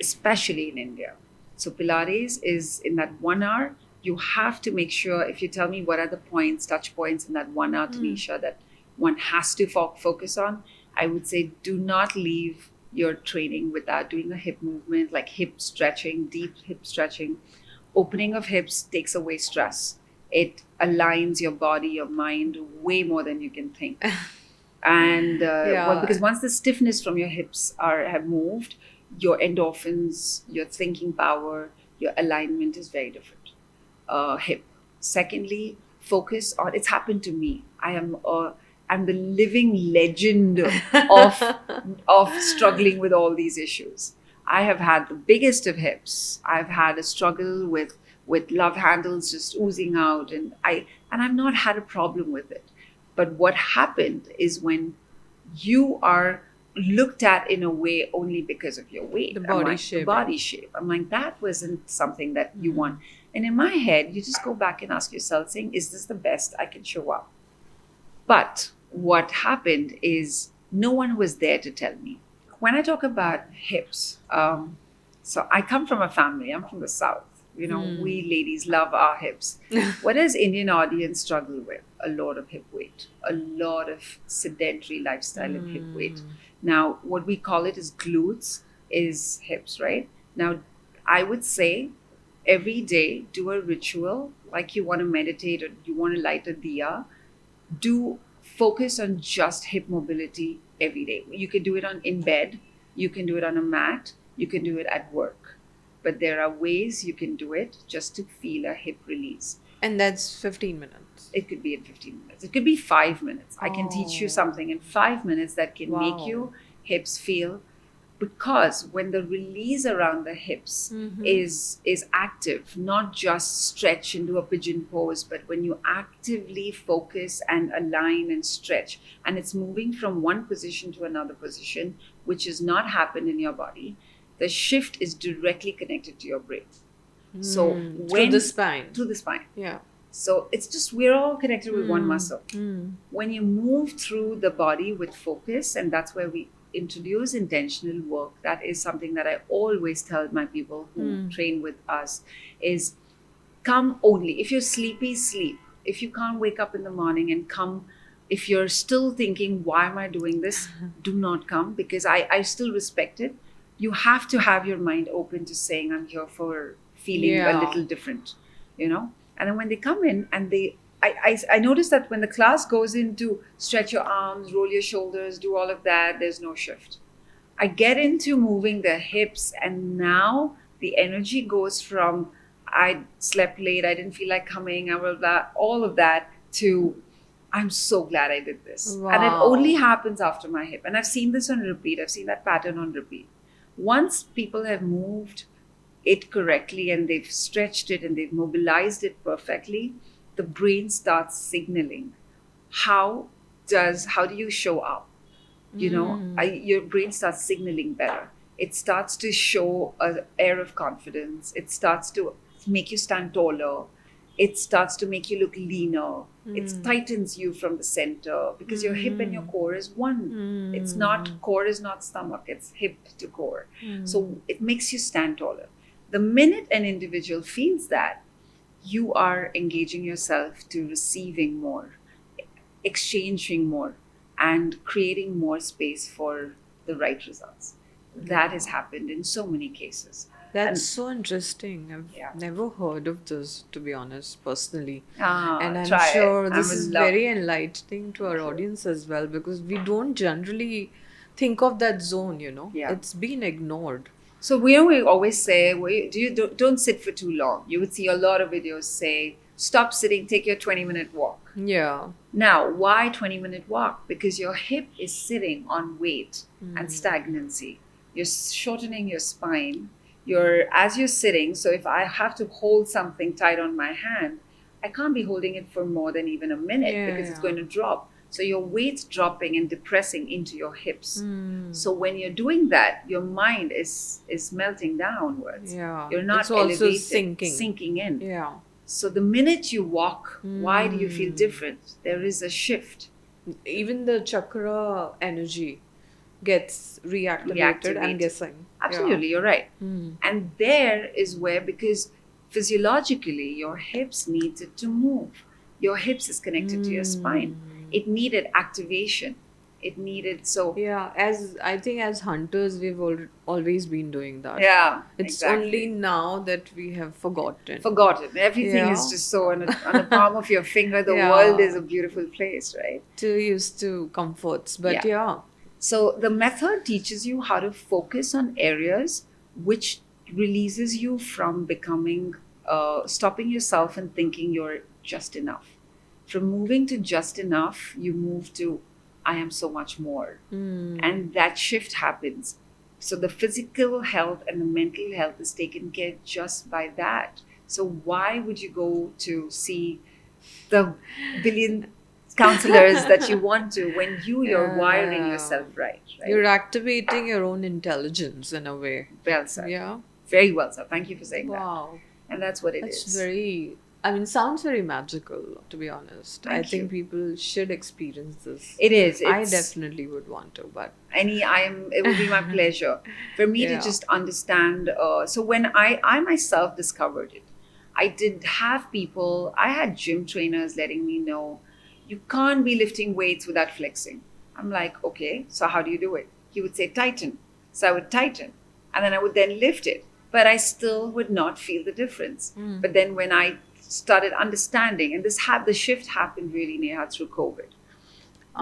especially in India. So Pilates is in that 1 hour, you have to make sure, if you tell me what are the points, touch points in that 1 hour, Tanisha, that one has to focus on, I would say do not leave your training without doing a hip movement, like hip stretching, deep hip stretching. Opening of hips takes away stress. It aligns your body, your mind way more than you can think. And because once the stiffness from your hips have moved, your endorphins, your thinking power, your alignment is very different. Hip. Secondly, focus on. It's happened to me. I'm the living legend of struggling with all these issues. I have had the biggest of hips. I've had a struggle with love handles just oozing out, and I've not had a problem with it. But what happened is when you are looked at in a way only because of your weight, the body shape. The body shape. I'm like, that wasn't something that you want. And in my head, you just go back and ask yourself, saying, is this the best I can show up? But what happened is no one was there to tell me. When I talk about hips, so I come from a family, I'm from the South. We ladies love our hips. What does Indian audience struggle with? A lot of hip weight, a lot of sedentary lifestyle and hip weight. Now, what we call it is glutes, is hips, right? Now, I would say every day do a ritual, like you want to meditate or you want to light a diya. Do focus on just hip mobility every day. You can do it in bed, you can do it on a mat, you can do it at work. But there are ways you can do it just to feel a hip release. And that's 15 minutes. It could be in 15 minutes. It could be 5 minutes. I can teach you something in 5 minutes that can make your hips feel, because when the release around the hips is active, not just stretch into a pigeon pose, but when you actively focus and align and stretch, and it's moving from one position to another position, which has not happened in your body, the shift is directly connected to your brain. So through the spine. Yeah. So it's just, we're all connected with one muscle. When you move through the body with focus, and that's where we introduce intentional work. That is something that I always tell my people who train with us, is come only. If you're sleepy, sleep. If you can't wake up in the morning and come, if you're still thinking, why am I doing this? Do not come, because I still respect it. You have to have your mind open to saying, I'm here for feeling a little different, And then when they come in and I notice that when the class goes into stretch your arms, roll your shoulders, do all of that, there's no shift. I get into moving the hips, and now the energy goes from I slept late, I didn't feel like coming, all of that, to I'm so glad I did this. Wow. And it only happens after my hip. And I've seen this on repeat. I've seen that pattern on repeat. Once people have moved it correctly and they've stretched it and they've mobilized it perfectly, the brain starts signaling. How do you show up? Your brain starts signaling better. It starts to show an air of confidence. It starts to make you stand taller. It starts to make you look leaner. It tightens you from the center, because your hip and your core is one. It's not, core is not stomach, it's hip to core. So it makes you stand taller. The minute an individual feels that, you are engaging yourself to receiving more, exchanging more, and creating more space for the right results. That has happened in so many cases. That's so interesting. I've never heard of this, to be honest, personally. And I'm sure this is very enlightening to our audience as well, because we don't generally think of that zone, It's been ignored. So we always say, don't sit for too long. You would see a lot of videos say, stop sitting, take your 20-minute walk. Yeah. Now, why 20-minute walk? Because your hip is sitting on weight and stagnancy. You're shortening your spine. As you're sitting, so if I have to hold something tight on my hand, I can't be holding it for more than even a minute, because it's going to drop. So your weight's dropping and depressing into your hips. So when you're doing that, your mind is melting downwards. Yeah. You're not elevated, sinking in. Yeah. So the minute you walk, why do you feel different? There is a shift. Even the chakra energy gets reactivated, I'm guessing. Absolutely, you're right. And there is where, because physiologically, your hips needed to move. Your hips is connected to your spine. It needed activation. It needed so. Yeah, as I think as hunters, we've always been doing that. Yeah, It's only exactly. now that we have forgotten. Forgotten. Everything is Yeah. just so on the palm of your finger. The world is Yeah. a beautiful place, right? Too used to comforts. But Yeah. yeah. So the method teaches you how to focus on areas which releases you from becoming, stopping yourself and thinking you're just enough. From moving to just enough, you move to I am so much more. And that shift happens. So the physical health and the mental health is taken care just by that. So why would you go to see the billion counselors that you want to when you're wiring yourself right? You're activating your own intelligence in a way. Well said. Yeah. Very well said. Thank you for saying Wow. that. And that's what it is. That's very, I mean, sounds very magical, to be honest. I Thank think you. people should experience this. It is. I It's definitely would want to, but it will be my pleasure for me to Yeah. just understand. So when I myself discovered it, I did have people, I had gym trainers letting me know you can't be lifting weights without flexing. I'm like, okay, so how do you do it? He would say tighten. So I would tighten and then I would then lift it, but I still would not feel the difference. But then when I started understanding, and the shift happened really, Neha, through COVID.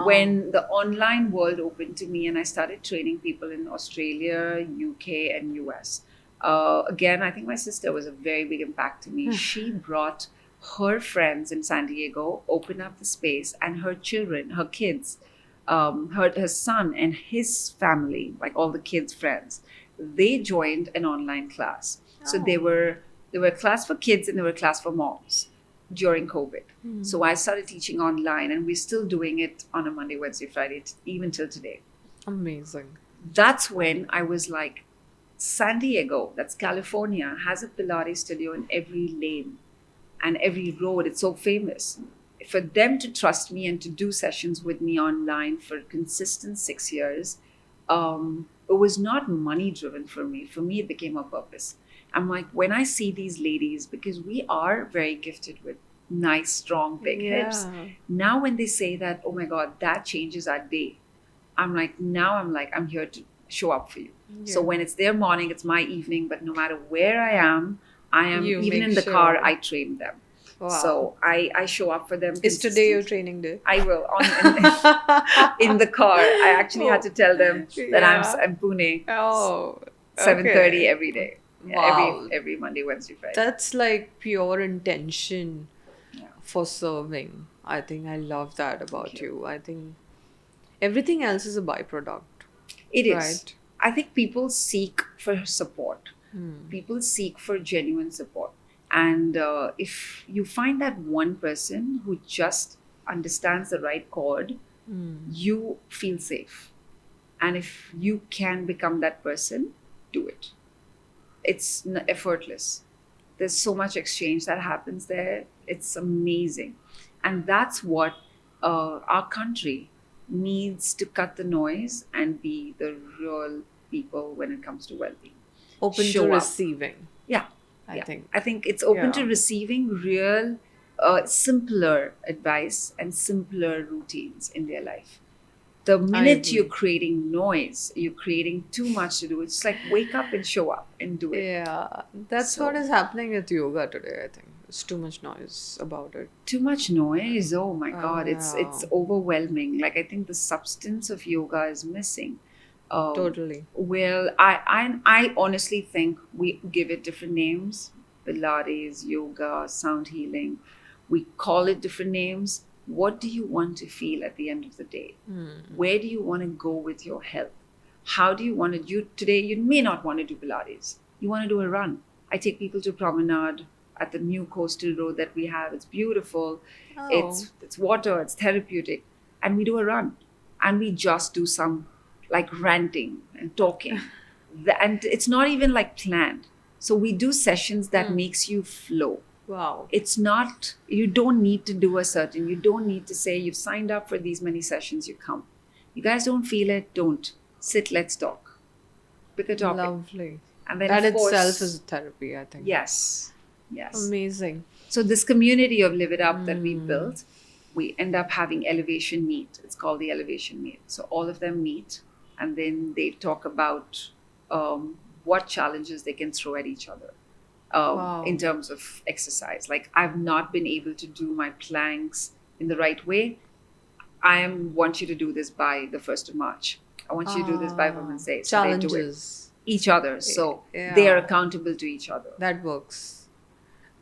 When the online world opened to me and I started training people in Australia, UK, and US. Again, I think my sister was a very big impact to me. She brought her friends in San Diego, opened up the space, and her children, her kids, her son and his family, like all the kids' friends, they joined an online class. So there were a class for kids and there were a class for moms during COVID. So I started teaching online and we're still doing it on a Monday, Wednesday, Friday, even till today. amazing. That's when I was like, San Diego, that's California, has a Pilates studio in every lane and every road. It's so famous. For them to trust me and to do sessions with me online for a consistent 6 years, it was not money driven for me. For me, it became a purpose. I'm like, when I see these ladies, because we are very gifted with nice, strong, big hips. Now, when they say that, oh my God, that changes our day, I'm like, I'm here to show up for you. So when it's their morning, it's my evening. But no matter where I am, You even make in the car, sure. I train them. Wow. So I show up for them. Is today your consistently. training day? I will in the car. I actually had to tell them that I'm Pune. Oh, 7:30 every day. Yeah, Wow. every Monday, Wednesday, Friday. That's like pure intention Yeah. for serving. I think I love that about you. you. I think everything else is a byproduct. It is. Right. I think people seek for support. People seek for genuine support. And if you find that one person who just understands the right chord, you feel safe. And if you can become that person, do it. It's effortless. There's so much exchange that happens there. It's amazing. And that's what our country needs to cut the noise and be the real people when it comes to well-being. Open Show to up. receiving. Yeah. I think. I think it's open to Yeah. receiving real, simpler advice and simpler routines in their life. The minute agree. you're creating noise, you're creating too much to do. It's like wake up and show up and do it. Yeah, that's So- what is happening with yoga today. I think it's too much noise about it. Too much noise. Oh my God, it's yeah. overwhelming. Like I think the substance of yoga is missing. Totally. Well, I honestly think we give it different names: Pilates, yoga, sound healing. We call it different names. What do you want to feel at the end of the day? Where do you want to go with your health? How do you want to do today? You may not want to do Pilates. You want to do a run. I take people to promenade at the new coastal road that we have. It's beautiful. It's water. It's therapeutic, and we do a run, and we just do some like ranting and talking, and it's not even like planned. So we do sessions that makes you flow. Wow. It's not, you don't need to do you don't need to say you've signed up for these many sessions, you come. You guys don't feel it, don't. Sit, let's talk. Pick a topic. Lovely. And then That of course, itself is therapy, I think. yes. Yes. Amazing. So this community of Live It Up that we built, we end up having elevation meet. It's called the elevation meet. So all of them meet, and then they talk about what challenges they can throw at each other Wow. in terms of exercise. Like, I've not been able to do my planks in the right way. Want you to do this by the 1st of March. I want you to do this by Women's Day. So they do it Challenges. each other. So Yeah. they are accountable to each other. That works.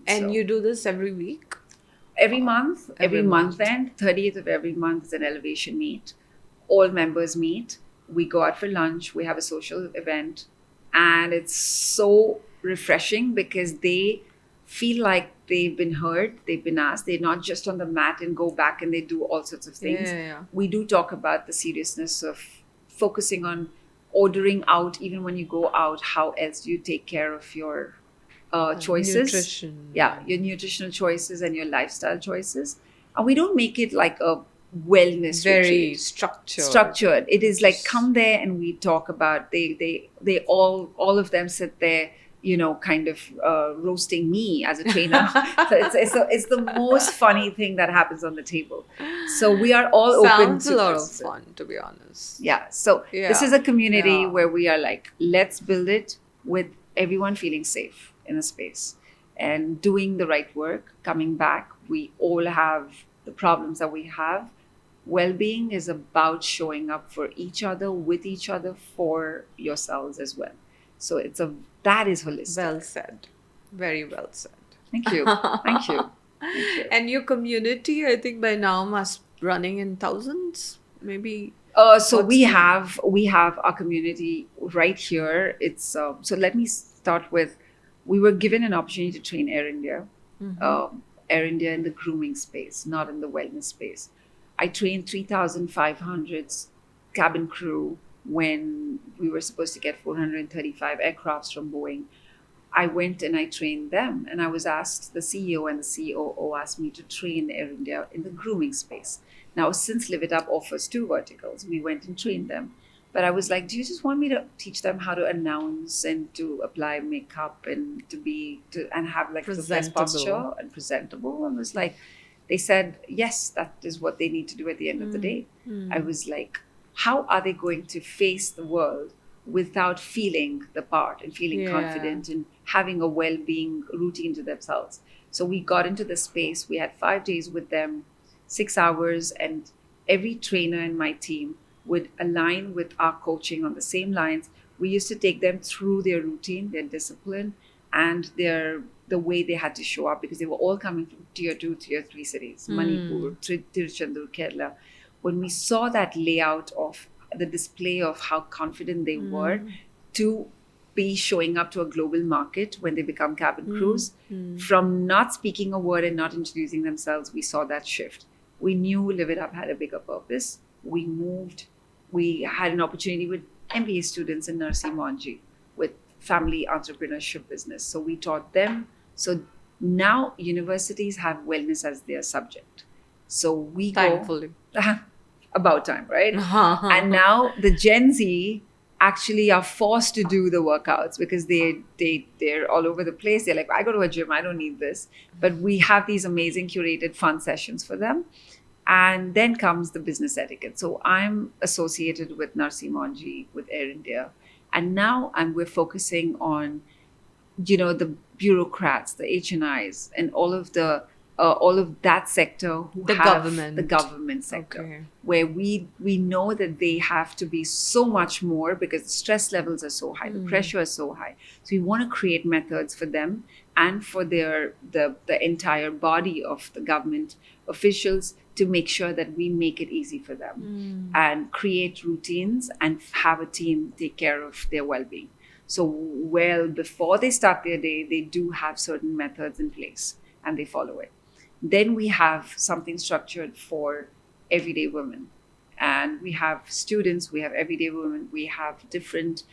And So- you do this every week? Every month, Every every month month. end, 30th of every month is an elevation meet. All members meet. We go out for lunch. We have a social event. And it's so refreshing because they feel like they've been heard, they've been asked. They're not just on the mat and go back and they do all sorts of things. Yeah. We do talk about the seriousness of focusing on ordering out, even when you go out. How else do you take care of your choices? Nutrition. Yeah, your nutritional choices and your lifestyle choices. And we don't make it like a wellness Very retreat. Structured. It is like, come there and we talk about, they all of them sit there, kind of roasting me as a trainer. So it's the most funny thing that happens on the table. So we are all open Sounds to a lot this. of fun, to be honest. Yeah. So this Yeah. is a community Yeah. where we are like, let's build it with everyone feeling safe in a space and doing the right work, coming back. We all have the problems that we have. Well-being is about showing up for each other, with each other, for yourselves as well. So that is holistic. Well said. Very well said. Thank you. Thank you. Thank you. And your community, I think by now must running in thousands, maybe. So What's we the- have our community right here. It's so let me start with, we were given an opportunity to train Air India, Air India in the grooming space, not in the wellness space. I trained 3,500 cabin crew when we were supposed to get 435 aircrafts from Boeing. I went and I trained them, and I was asked, the CEO and the COO asked me to train Air India in the grooming space. Now, since Live It Up offers 2 verticals, we went and trained them. But I was like, do you just want me to teach them how to announce and to apply makeup and and have like the best Presentable. posture and presentable? I was like, they said, yes, that is what they need to do at the end of the day. I was like, how are they going to face the world without feeling the part and feeling Yeah. confident and having a well-being routine to themselves? So we got into the space. We had 5 days with them, 6 hours, and every trainer in my team would align with our coaching on the same lines. We used to take them through their routine, their discipline, and the way they had to show up, because they were all coming from tier 2, tier 3 cities, Manipur, Tiruchendur, Kerala. When we saw that layout of the display of how confident they were to be showing up to a global market when they become cabin crews, from not speaking a word and not introducing themselves, we saw that shift. We knew Live It Up had a bigger purpose. We moved. We had an opportunity with MBA students in Narsi Monji with family entrepreneurship business. So we taught them. So now universities have wellness as their subject. So we Thankfully. go about time, right? And now the Gen Z actually are forced to do the workouts because they're all over the place. They're like, I go to a gym, I don't need this. But we have these amazing curated fun sessions for them. And then comes the business etiquette. So I'm associated with Narsi Monji, with Air India. And now we're focusing on, the bureaucrats, the HNIs, and all of that sector who The have government. the government sector, Okay. where we know that they have to be so much more because the stress levels are so high, the pressure is so high. So we want to create methods for them and for the entire body of the government officials to make sure that we make it easy for them and create routines and have a team take care of their well-being. So before they start their day, they do have certain methods in place and they follow it. Then we have something structured for everyday women. And we have students, we have everyday women, we have different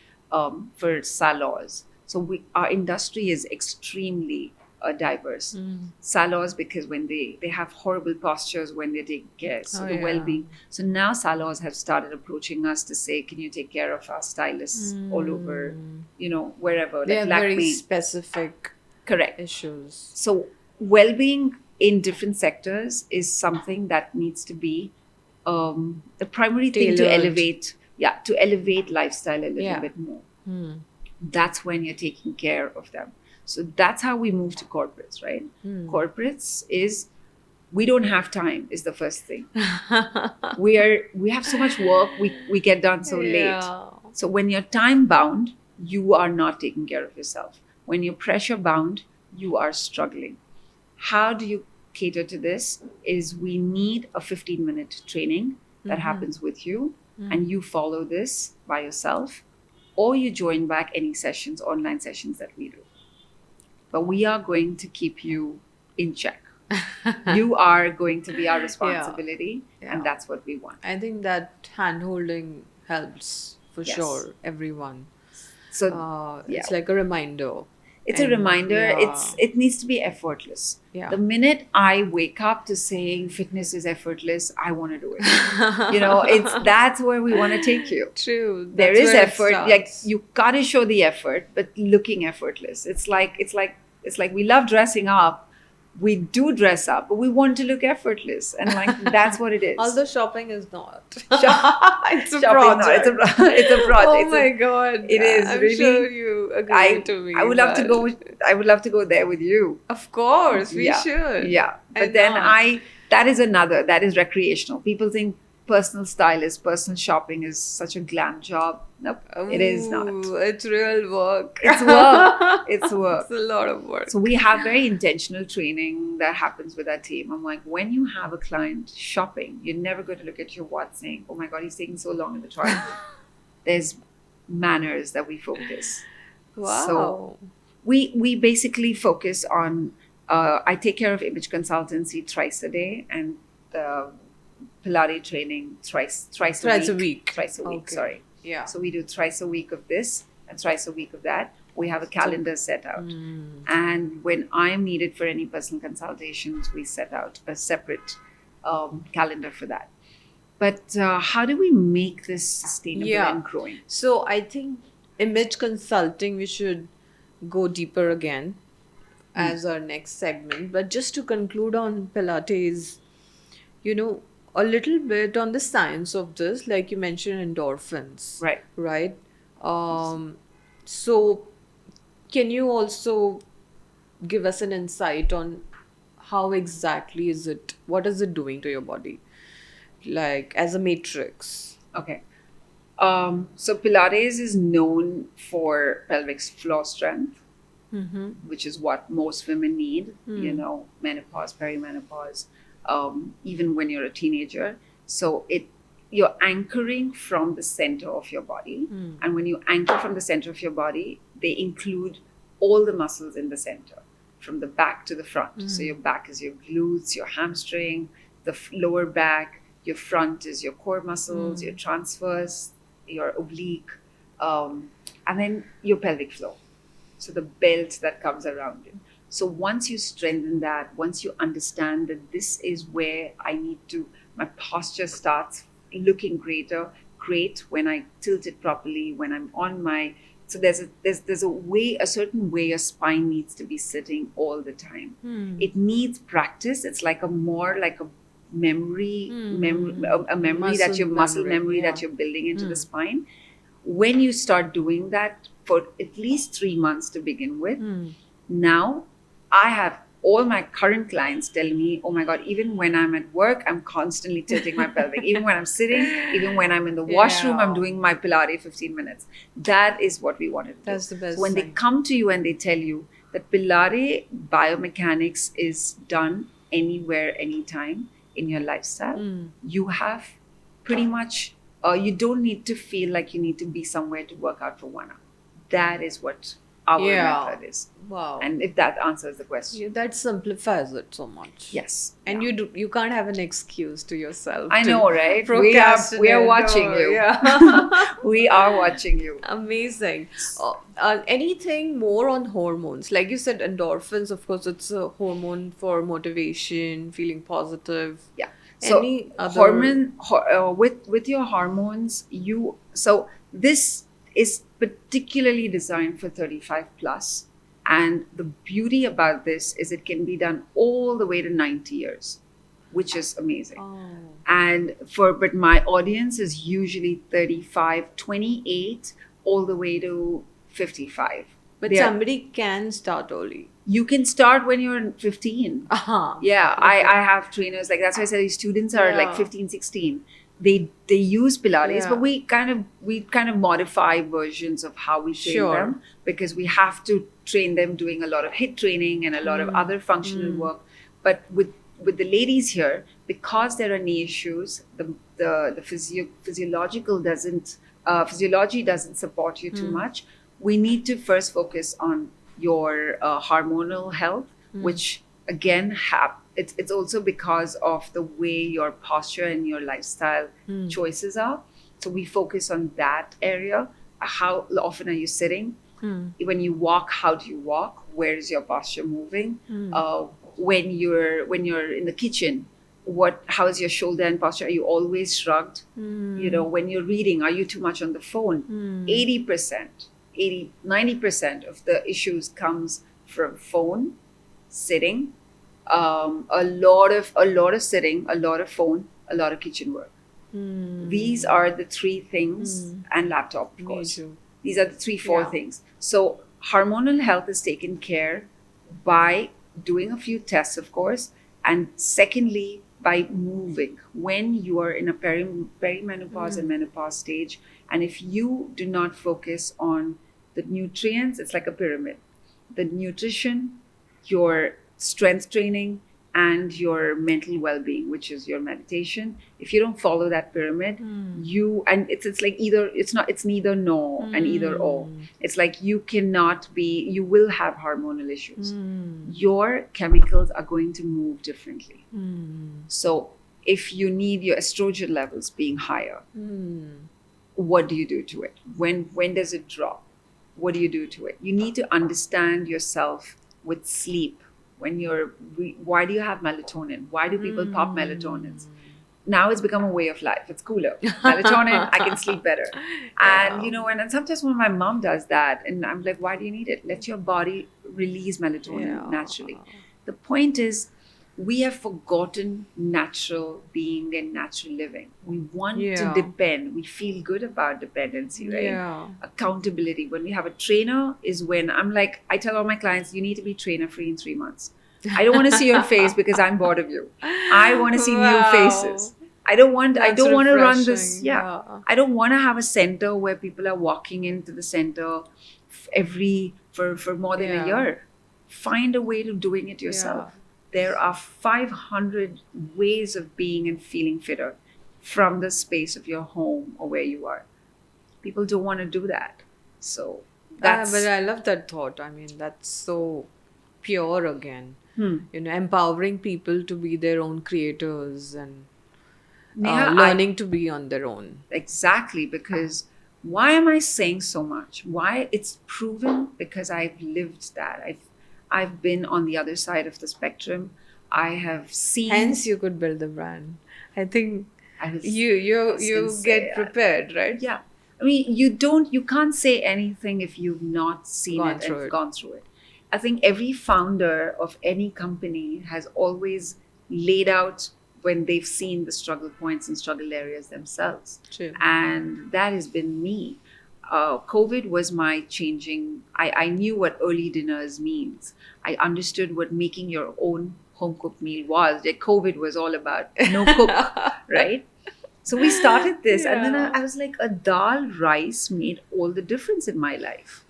for salons. So our industry is extremely diverse. Salons, because when they have horrible postures when they're taking care, so the well-being. So now salons have started approaching us to say, can you take care of our stylists all over, wherever. They like have very Lakme. specific Correct. issues. So well-being in different sectors is something that needs to be the primary thing to Tailored. elevate lifestyle a little Yeah. bit more. That's when you're taking care of them. So that's how we move to corporates, right? Corporates is we don't have time is the first thing. We have so much work, we get done so late. So when you're time bound, you are not taking care of yourself. When you're pressure bound, you are struggling. How do you cater to this? Is we need a 15-minute training that happens with you, and you follow this by yourself, or you join back any sessions, online sessions that we do. But we are going to keep you in check. You are going to be our responsibility, and that's what we want. I think that hand-holding helps for Yes. sure, everyone. So It's like a reminder. it's a reminder. It needs to be effortless. Yeah. The minute I wake up to saying fitness is effortless, I want to do it. That's where we want to take you. True. There That's is where it effort. starts. Like you gotta show the effort, but looking effortless. It's like we love dressing up. We do dress up, but we want to look effortless, and like that's what it is. Although shopping is not. It's a Shopping, no, project. it's a project. Oh my god! It is I'm really. sure you agree to me. I would love to but- go. I would love to go there with you. Of course, we Yeah. should. Yeah, Why but then not? that is recreational. People think personal personal shopping is such a glam job. Nope, it is not. Ooh, it's real work. It's work. It's work. It's a lot of work. So we have very intentional training that happens with our team. I'm like, when you have a client shopping, you're never going to look at your watch saying, "Oh my God, he's taking so long in the trial." There's manners that we focus. Wow. So we basically focus on. I take care of image consultancy twice a day and Pilates training twice Thrice a week. Twice a week. Okay. Sorry. Yeah. So we do thrice a week of this and thrice a week of that. We have a calendar set out. And when I'm needed for any personal consultations, we set out a separate calendar for that. But how do we make this sustainable Yeah. and growing? So I think image consulting, we should go deeper again as our next segment. But just to conclude on Pilates, a little bit on the science of this, like you mentioned endorphins. Right. Right? So can you also give us an insight on how exactly what is it doing to your body? Like as a matrix. Okay. So Pilates is known for pelvic floor strength, which is what most women need, menopause, perimenopause, even when you're a teenager. So you're anchoring from the center of your body. And when you anchor from the center of your body, they include all the muscles in the center, from the back to the front. So your back is your glutes, your hamstring, the lower back. Your front is your core muscles, your transverse, your oblique, and then your pelvic floor. So the belt that comes around it. So once you strengthen that, once you understand that this is where my posture starts looking great when I tilt it properly, when I'm on so there's a certain way your spine needs to be sitting all the time. It needs practice. It's like a memory that your muscle memory that you're building into the spine. When you start doing that for at least 3 months to begin with, now I have all my current clients tell me, oh my God, even when I'm at work, I'm constantly tilting my pelvic. Even when I'm sitting, even when I'm in the washroom, I'm doing my Pilates 15 minutes. That is what we want to do. That's the best So when they thing. come to you and they tell you that Pilates biomechanics is done anywhere, anytime in your lifestyle, you have pretty much, you don't need to feel like you need to be somewhere to work out for 1 hour. That is what our method is. Wow. And if that answers the question. Yeah, that simplifies it so much. Yes. And you can't have an excuse to yourself. I to know, right? procrastinate. We are watching you. Yeah. We are watching you. Amazing. Anything more on hormones? Like you said, endorphins, of course, it's a hormone for motivation, feeling positive. Yeah. So Any other with your hormones, this is particularly designed for 35 plus, And the beauty about this is it can be done all the way to 90 years, which is amazing. But my audience is usually 35, 28, all the way to 55. But somebody can start early. You can start when you're 15. Yeah, okay. I have trainers, like that's why I said these students are like 15, 16. They use Pilates, but we kind of modify versions of how we train them, because we have to train them doing a lot of HIIT training and a lot of other functional work. But with the ladies here, because there are knee issues, the physiology doesn't support you too much. We need to first focus on your hormonal health, which again it's also because of the way your posture and your lifestyle choices are. So we focus on that area. How often are you sitting? When you walk, how do you walk? Where is your posture moving? When you're in the kitchen, how is your shoulder and posture? Are you always shrugged? When you're reading, are you too much on the phone? 90% of the issues comes from phone, sitting, a lot of sitting, a lot of phone, a lot of kitchen work. These are the three things, and laptop, of course. These are the four things. So hormonal health is taken care by doing a few tests, of course, and secondly, by moving. When you are in a perimenopause and menopause stage, and if you do not focus on the nutrients, it's like a pyramid. The nutrition, your strength training, and your mental well-being, which is your meditation. If you don't follow that pyramid, it's like it's neither no and either or. It's like you will have hormonal issues. Your chemicals are going to move differently. So if you need your estrogen levels being higher, what do you do to it? When does it drop? What do you do to it? You need to understand yourself with sleep. Why do you have melatonin? Why do people pop melatonins? Now it's become a way of life. It's cooler. Melatonin, I can sleep better. And and sometimes when my mom does that, and I'm like, why do you need it? Let your body release melatonin naturally. The point is, we have forgotten natural being and natural living. We want to depend. We feel good about dependency, right? Yeah. Accountability. When we have a trainer is when I tell all my clients, you need to be trainer free in 3 months. I don't want to see your face because I'm bored of you. I want to see new faces. I don't want to run this. Yeah. I don't want to have a center where people are walking into the center for more than a year. Find a way to doing it yourself. There are 500 ways of being and feeling fitter from the space of your home or where you are. People don't want to do that. So that's... but I love that thought. I mean, that's so pure again. Empowering people to be their own creators and learning to be on their own. Exactly, because why am I saying so much? Why? It's proven because I've lived that. I've been on the other side of the spectrum. I have seen... Hence, you could build a brand. I think you get prepared, right? Yeah. I mean, you can't say anything if you've not seen gone through it. I think every founder of any company has always laid out when they've seen the struggle points and struggle areas themselves. True. And that has been me. COVID was my changing. I knew what early dinners means. I understood what making your own home-cooked meal was. Like COVID was all about no cook, right? So we started this, and then I was like, a dal rice made all the difference in my life.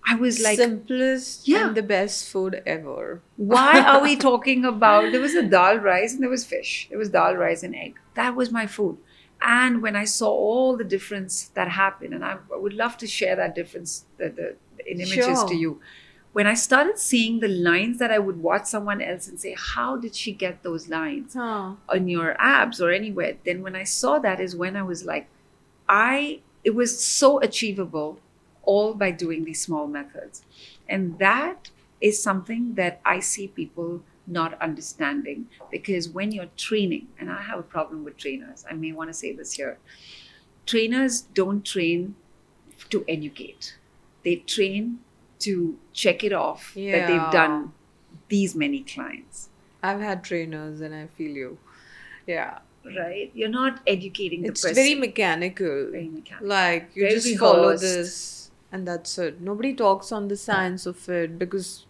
I was like... Simplest and the best food ever. Why are we talking about... There was a dal rice and there was fish. There was dal rice and egg. That was my food. And when I saw all the difference that happened, and I would love to share that difference in images to you. When I started seeing the lines that I would watch someone else and say, how did she get those lines on your abs or anywhere? Then when I saw that is when I was like, it was so achievable all by doing these small methods. And that is something that I see people not understanding, because when you're training, and I have a problem with trainers, I may want to say this here, trainers don't train to educate. They train to check it off that they've done these many clients. I've had trainers and I feel you. Yeah. Right? You're not educating the person. It's very mechanical. Very mechanical. Like, you Very just follow rehearsed. this and that's it. Nobody talks on the science of it because...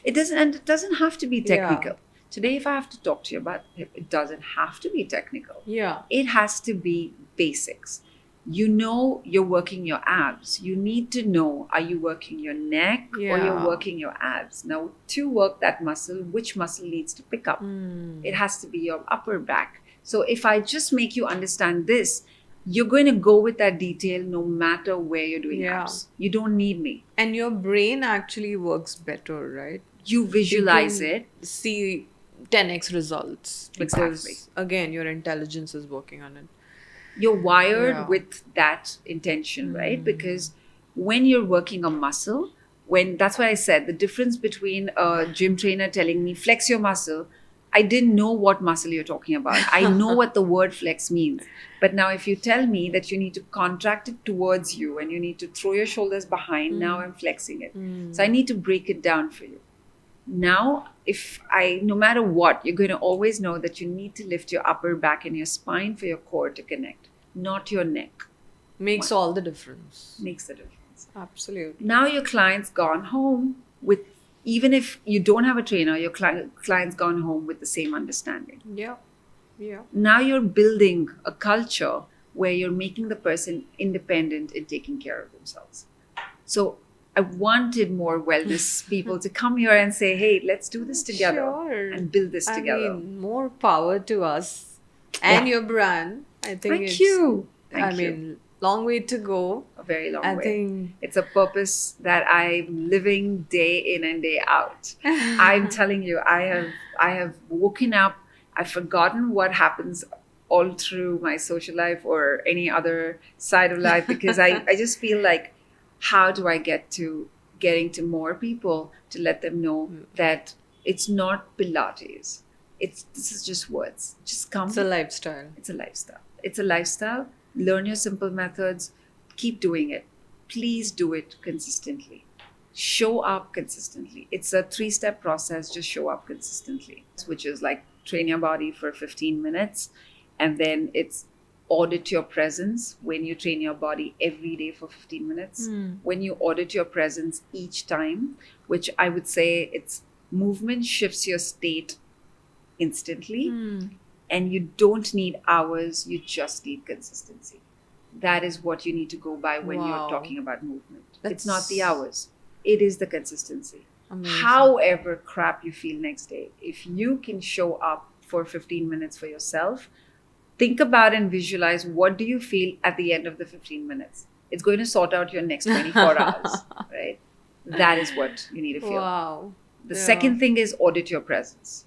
It doesn't have to be technical. Yeah. Today, if I have to talk to you about hip, it doesn't have to be technical. Yeah. It has to be basics. You know you're working your abs. You need to know, are you working your neck or you're working your abs? Now, to work that muscle, which muscle needs to pick up? It has to be your upper back. So if I just make you understand this, you're going to go with that detail no matter where you're doing abs. You don't need me. And your brain actually works better, right? You visualize it. See 10x results. Because, again, your intelligence is working on it. You're wired with that intention, right? Because when you're working a muscle, that's why I said the difference between a gym trainer telling me, flex your muscle, I didn't know what muscle you're talking about. I know what the word flex means. But now if you tell me that you need to contract it towards you and you need to throw your shoulders behind, now I'm flexing it. So I need to break it down for you. Now, no matter what, you're going to always know that you need to lift your upper back and your spine for your core to connect, not your neck. Makes all the difference. Makes the difference. Absolutely. Now your client's gone home with, even if you don't have a trainer, your client's gone home with the same understanding. Yeah. Yeah. Now you're building a culture where you're making the person independent in taking care of themselves. So I wanted more wellness people to come here and say, hey, let's do this together and build this together. I mean, more power to us and your brand. I think Thank you. Long way to go. A very long I way. think it's a purpose that I'm living day in and day out. I'm telling you, I have woken up. I've forgotten what happens all through my social life or any other side of life because I just feel like, how do I getting to more people to let them know that it's not Pilates. This is just words. Just come. It's a lifestyle. It's a lifestyle. It's a lifestyle. Learn your simple methods. Keep doing it. Please do it consistently. Show up consistently. It's a 3-step process. Just show up consistently, which is like train your body for 15 minutes. And then it's audit your presence when you train your body every day for 15 minutes. When you audit your presence each time, which I would say it's movement shifts your state instantly. And you don't need hours, you just need consistency. That is what you need to go by when you're talking about movement. It's not the hours, it is the consistency. Amazing. However crap you feel next day, if you can show up for 15 minutes for yourself, think about and visualize what do you feel at the end of the 15 minutes. It's going to sort out your next 24 hours, right? That is what you need to feel. Wow. The second thing is audit your presence.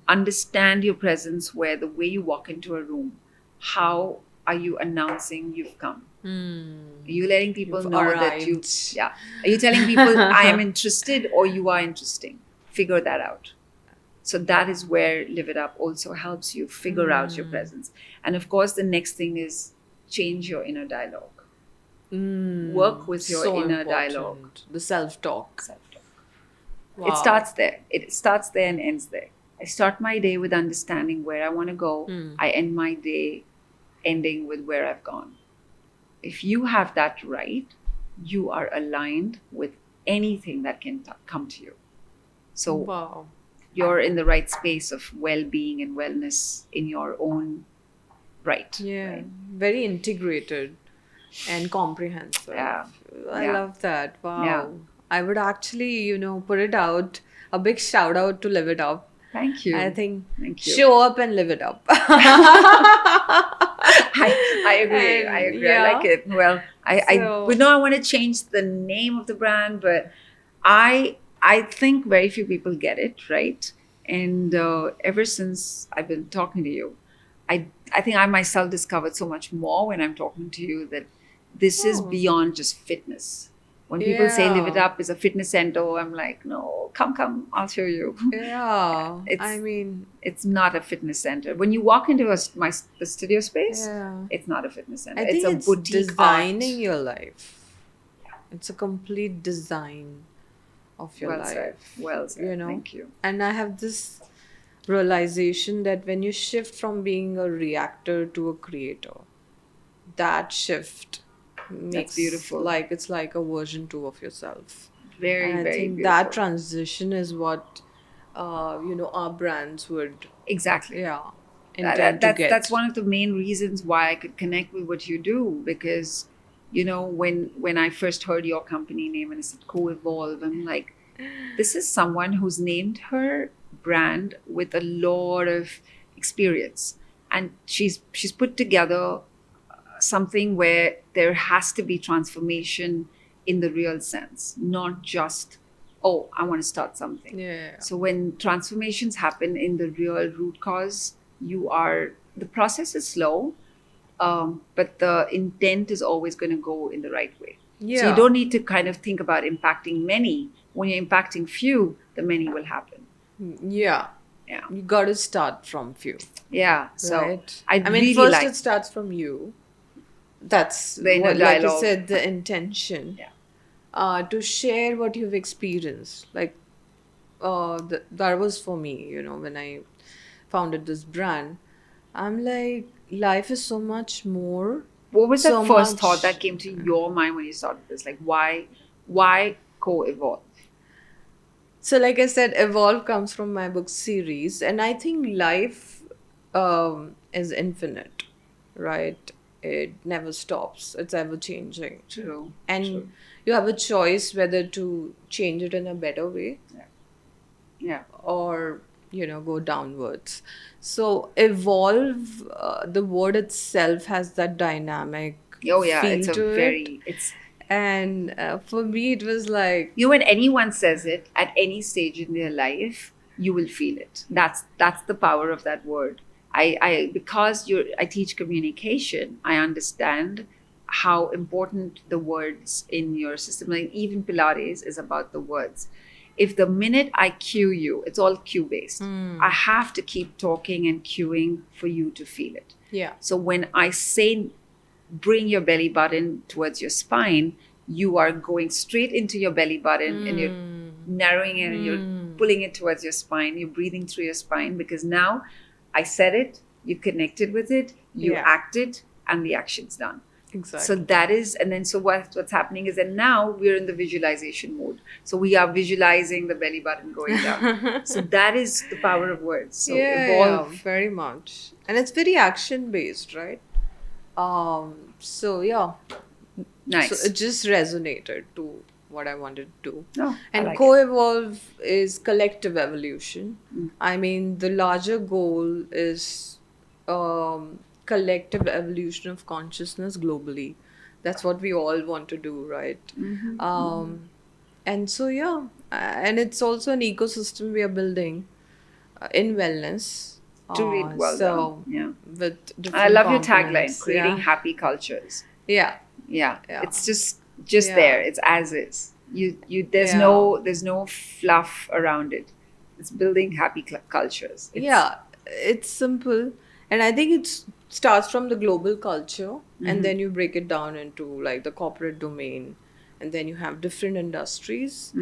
Understand your presence, where the way you walk into a room, how are you announcing you've come? Are you letting people know that you... Yeah. Are you telling people, I am interested or you are interesting? Figure that out. So that is where Live It Up also helps you figure out your presence. And of course, the next thing is change your inner dialogue. Work with your inner dialogue. The self-talk. Wow. It starts there. It starts there and ends there. I start my day with understanding where I want to go. I end my day ending with where I've gone. If you have that right, you are aligned with anything that can come to you. So you're in the right space of well-being and wellness in your own right. Yeah, right? Very integrated and comprehensive. Yeah. I love that. Wow. Yeah. I would actually, put it out. A big shout out to Live It Up. Thank you. I think Thank you. Show up and live it up. I agree. I agree. Yeah. I like it. Well, I want to change the name of the brand, but I think very few people get it, right? And ever since I've been talking to you, I think I myself discovered so much more when I'm talking to you that this is beyond just fitness. When people say Live It Up is a fitness center, I'm like, no, come, I'll show you. Yeah, it's not a fitness center. When you walk into the studio space, it's not a fitness center. I think it's a boutique designing art. your life. It's a complete design. of your Well said. life. Well said. You know? Thank you. And I have this realization that when you shift from being a reactor to a creator, that shift That's makes beautiful. like it's like a version 2 of yourself. Very, And I very think beautiful. that transition is what our brands would Exactly. intend to get. That's one of the main reasons why I could connect with what you do, because when I first heard your company name and I said co-evolve, I'm like, this is someone who's named her brand with a lot of experience, and she's put together something where there has to be transformation in the real sense, not just, oh, I want to start something. Yeah. So when transformations happen in the real root cause, the process is slow, but the intent is always going to go in the right way. Yeah. So you don't need to kind of think about impacting many. When you're impacting few, the many will happen. Yeah. Yeah. You got to start from few. Yeah. So Right. I mean, really first like it starts from you. That's the inner what, like you dialogue. said, the intention. Yeah. To share what you've experienced. Like, that was for me, when I founded this brand. I'm like, life is so much more. What was So the first thought much. that came to your mind when you started this? Like, why co-evolve? So, like I said, Evolve comes from my book series, and I think life is infinite, right? It never stops. It's ever changing. True. And True. you have a choice whether to change it in a better way Yeah. or go downwards. So evolve, the word itself has that dynamic Oh yeah, feel it's a to very it. it's And for me it was like, when anyone says it at any stage in their life, you will feel it. That's the power of that word. I because I teach communication, I understand how important the words in your system, like even Pilates is about the words. If the minute I cue you, it's all cue based. I have to keep talking and cueing for you to feel it. yeah, So when I say bring your belly button towards your spine, you are going straight into your belly button and you're narrowing it and you're pulling it towards your spine. You're breathing through your spine because now I said it, you connected with it, you Yeah. acted, and the action's done. exactly. So that is, and then so what's happening is that now we're in the visualization mode. So we are visualizing the belly button going down. So that is the power of words. So evolve. very much. And it's very action based, right? So yeah. Nice. So it just resonated to what I wanted to do. No, I And like it. co-evolve is collective evolution. I mean, the larger goal is collective evolution of consciousness globally. That's what we all want to do, right? And so yeah, and it's also an ecosystem we are building in wellness. Truly well so done. Yeah. with I different love your tagline, components. creating Yeah. happy cultures. Yeah. Yeah. Yeah. It's just Yeah. there. It's as is. You there's Yeah. there's no fluff around it. It's building happy cultures. It's simple, and I think it starts from the global culture, and then you break it down into like the corporate domain, and then you have different industries.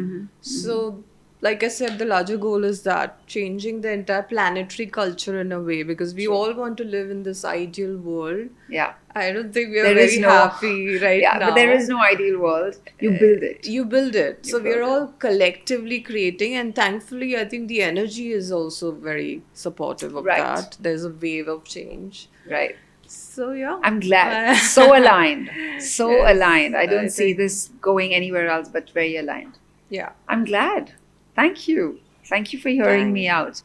So, like I said, the larger goal is that changing the entire planetary culture in a way, because we all want to live in this ideal world. Yeah. I don't think we are There is very no- happy right Yeah, now. but there is no ideal world. You build it. You build it. So build we're it. all collectively creating, and thankfully, I think the energy is also very supportive of Right. that. There's a wave of change. Right. So yeah, I'm glad. So aligned. So Yes, aligned. I don't I see think- this going anywhere else but very aligned. yeah. I'm glad. Thank you. Thank you for hearing me out.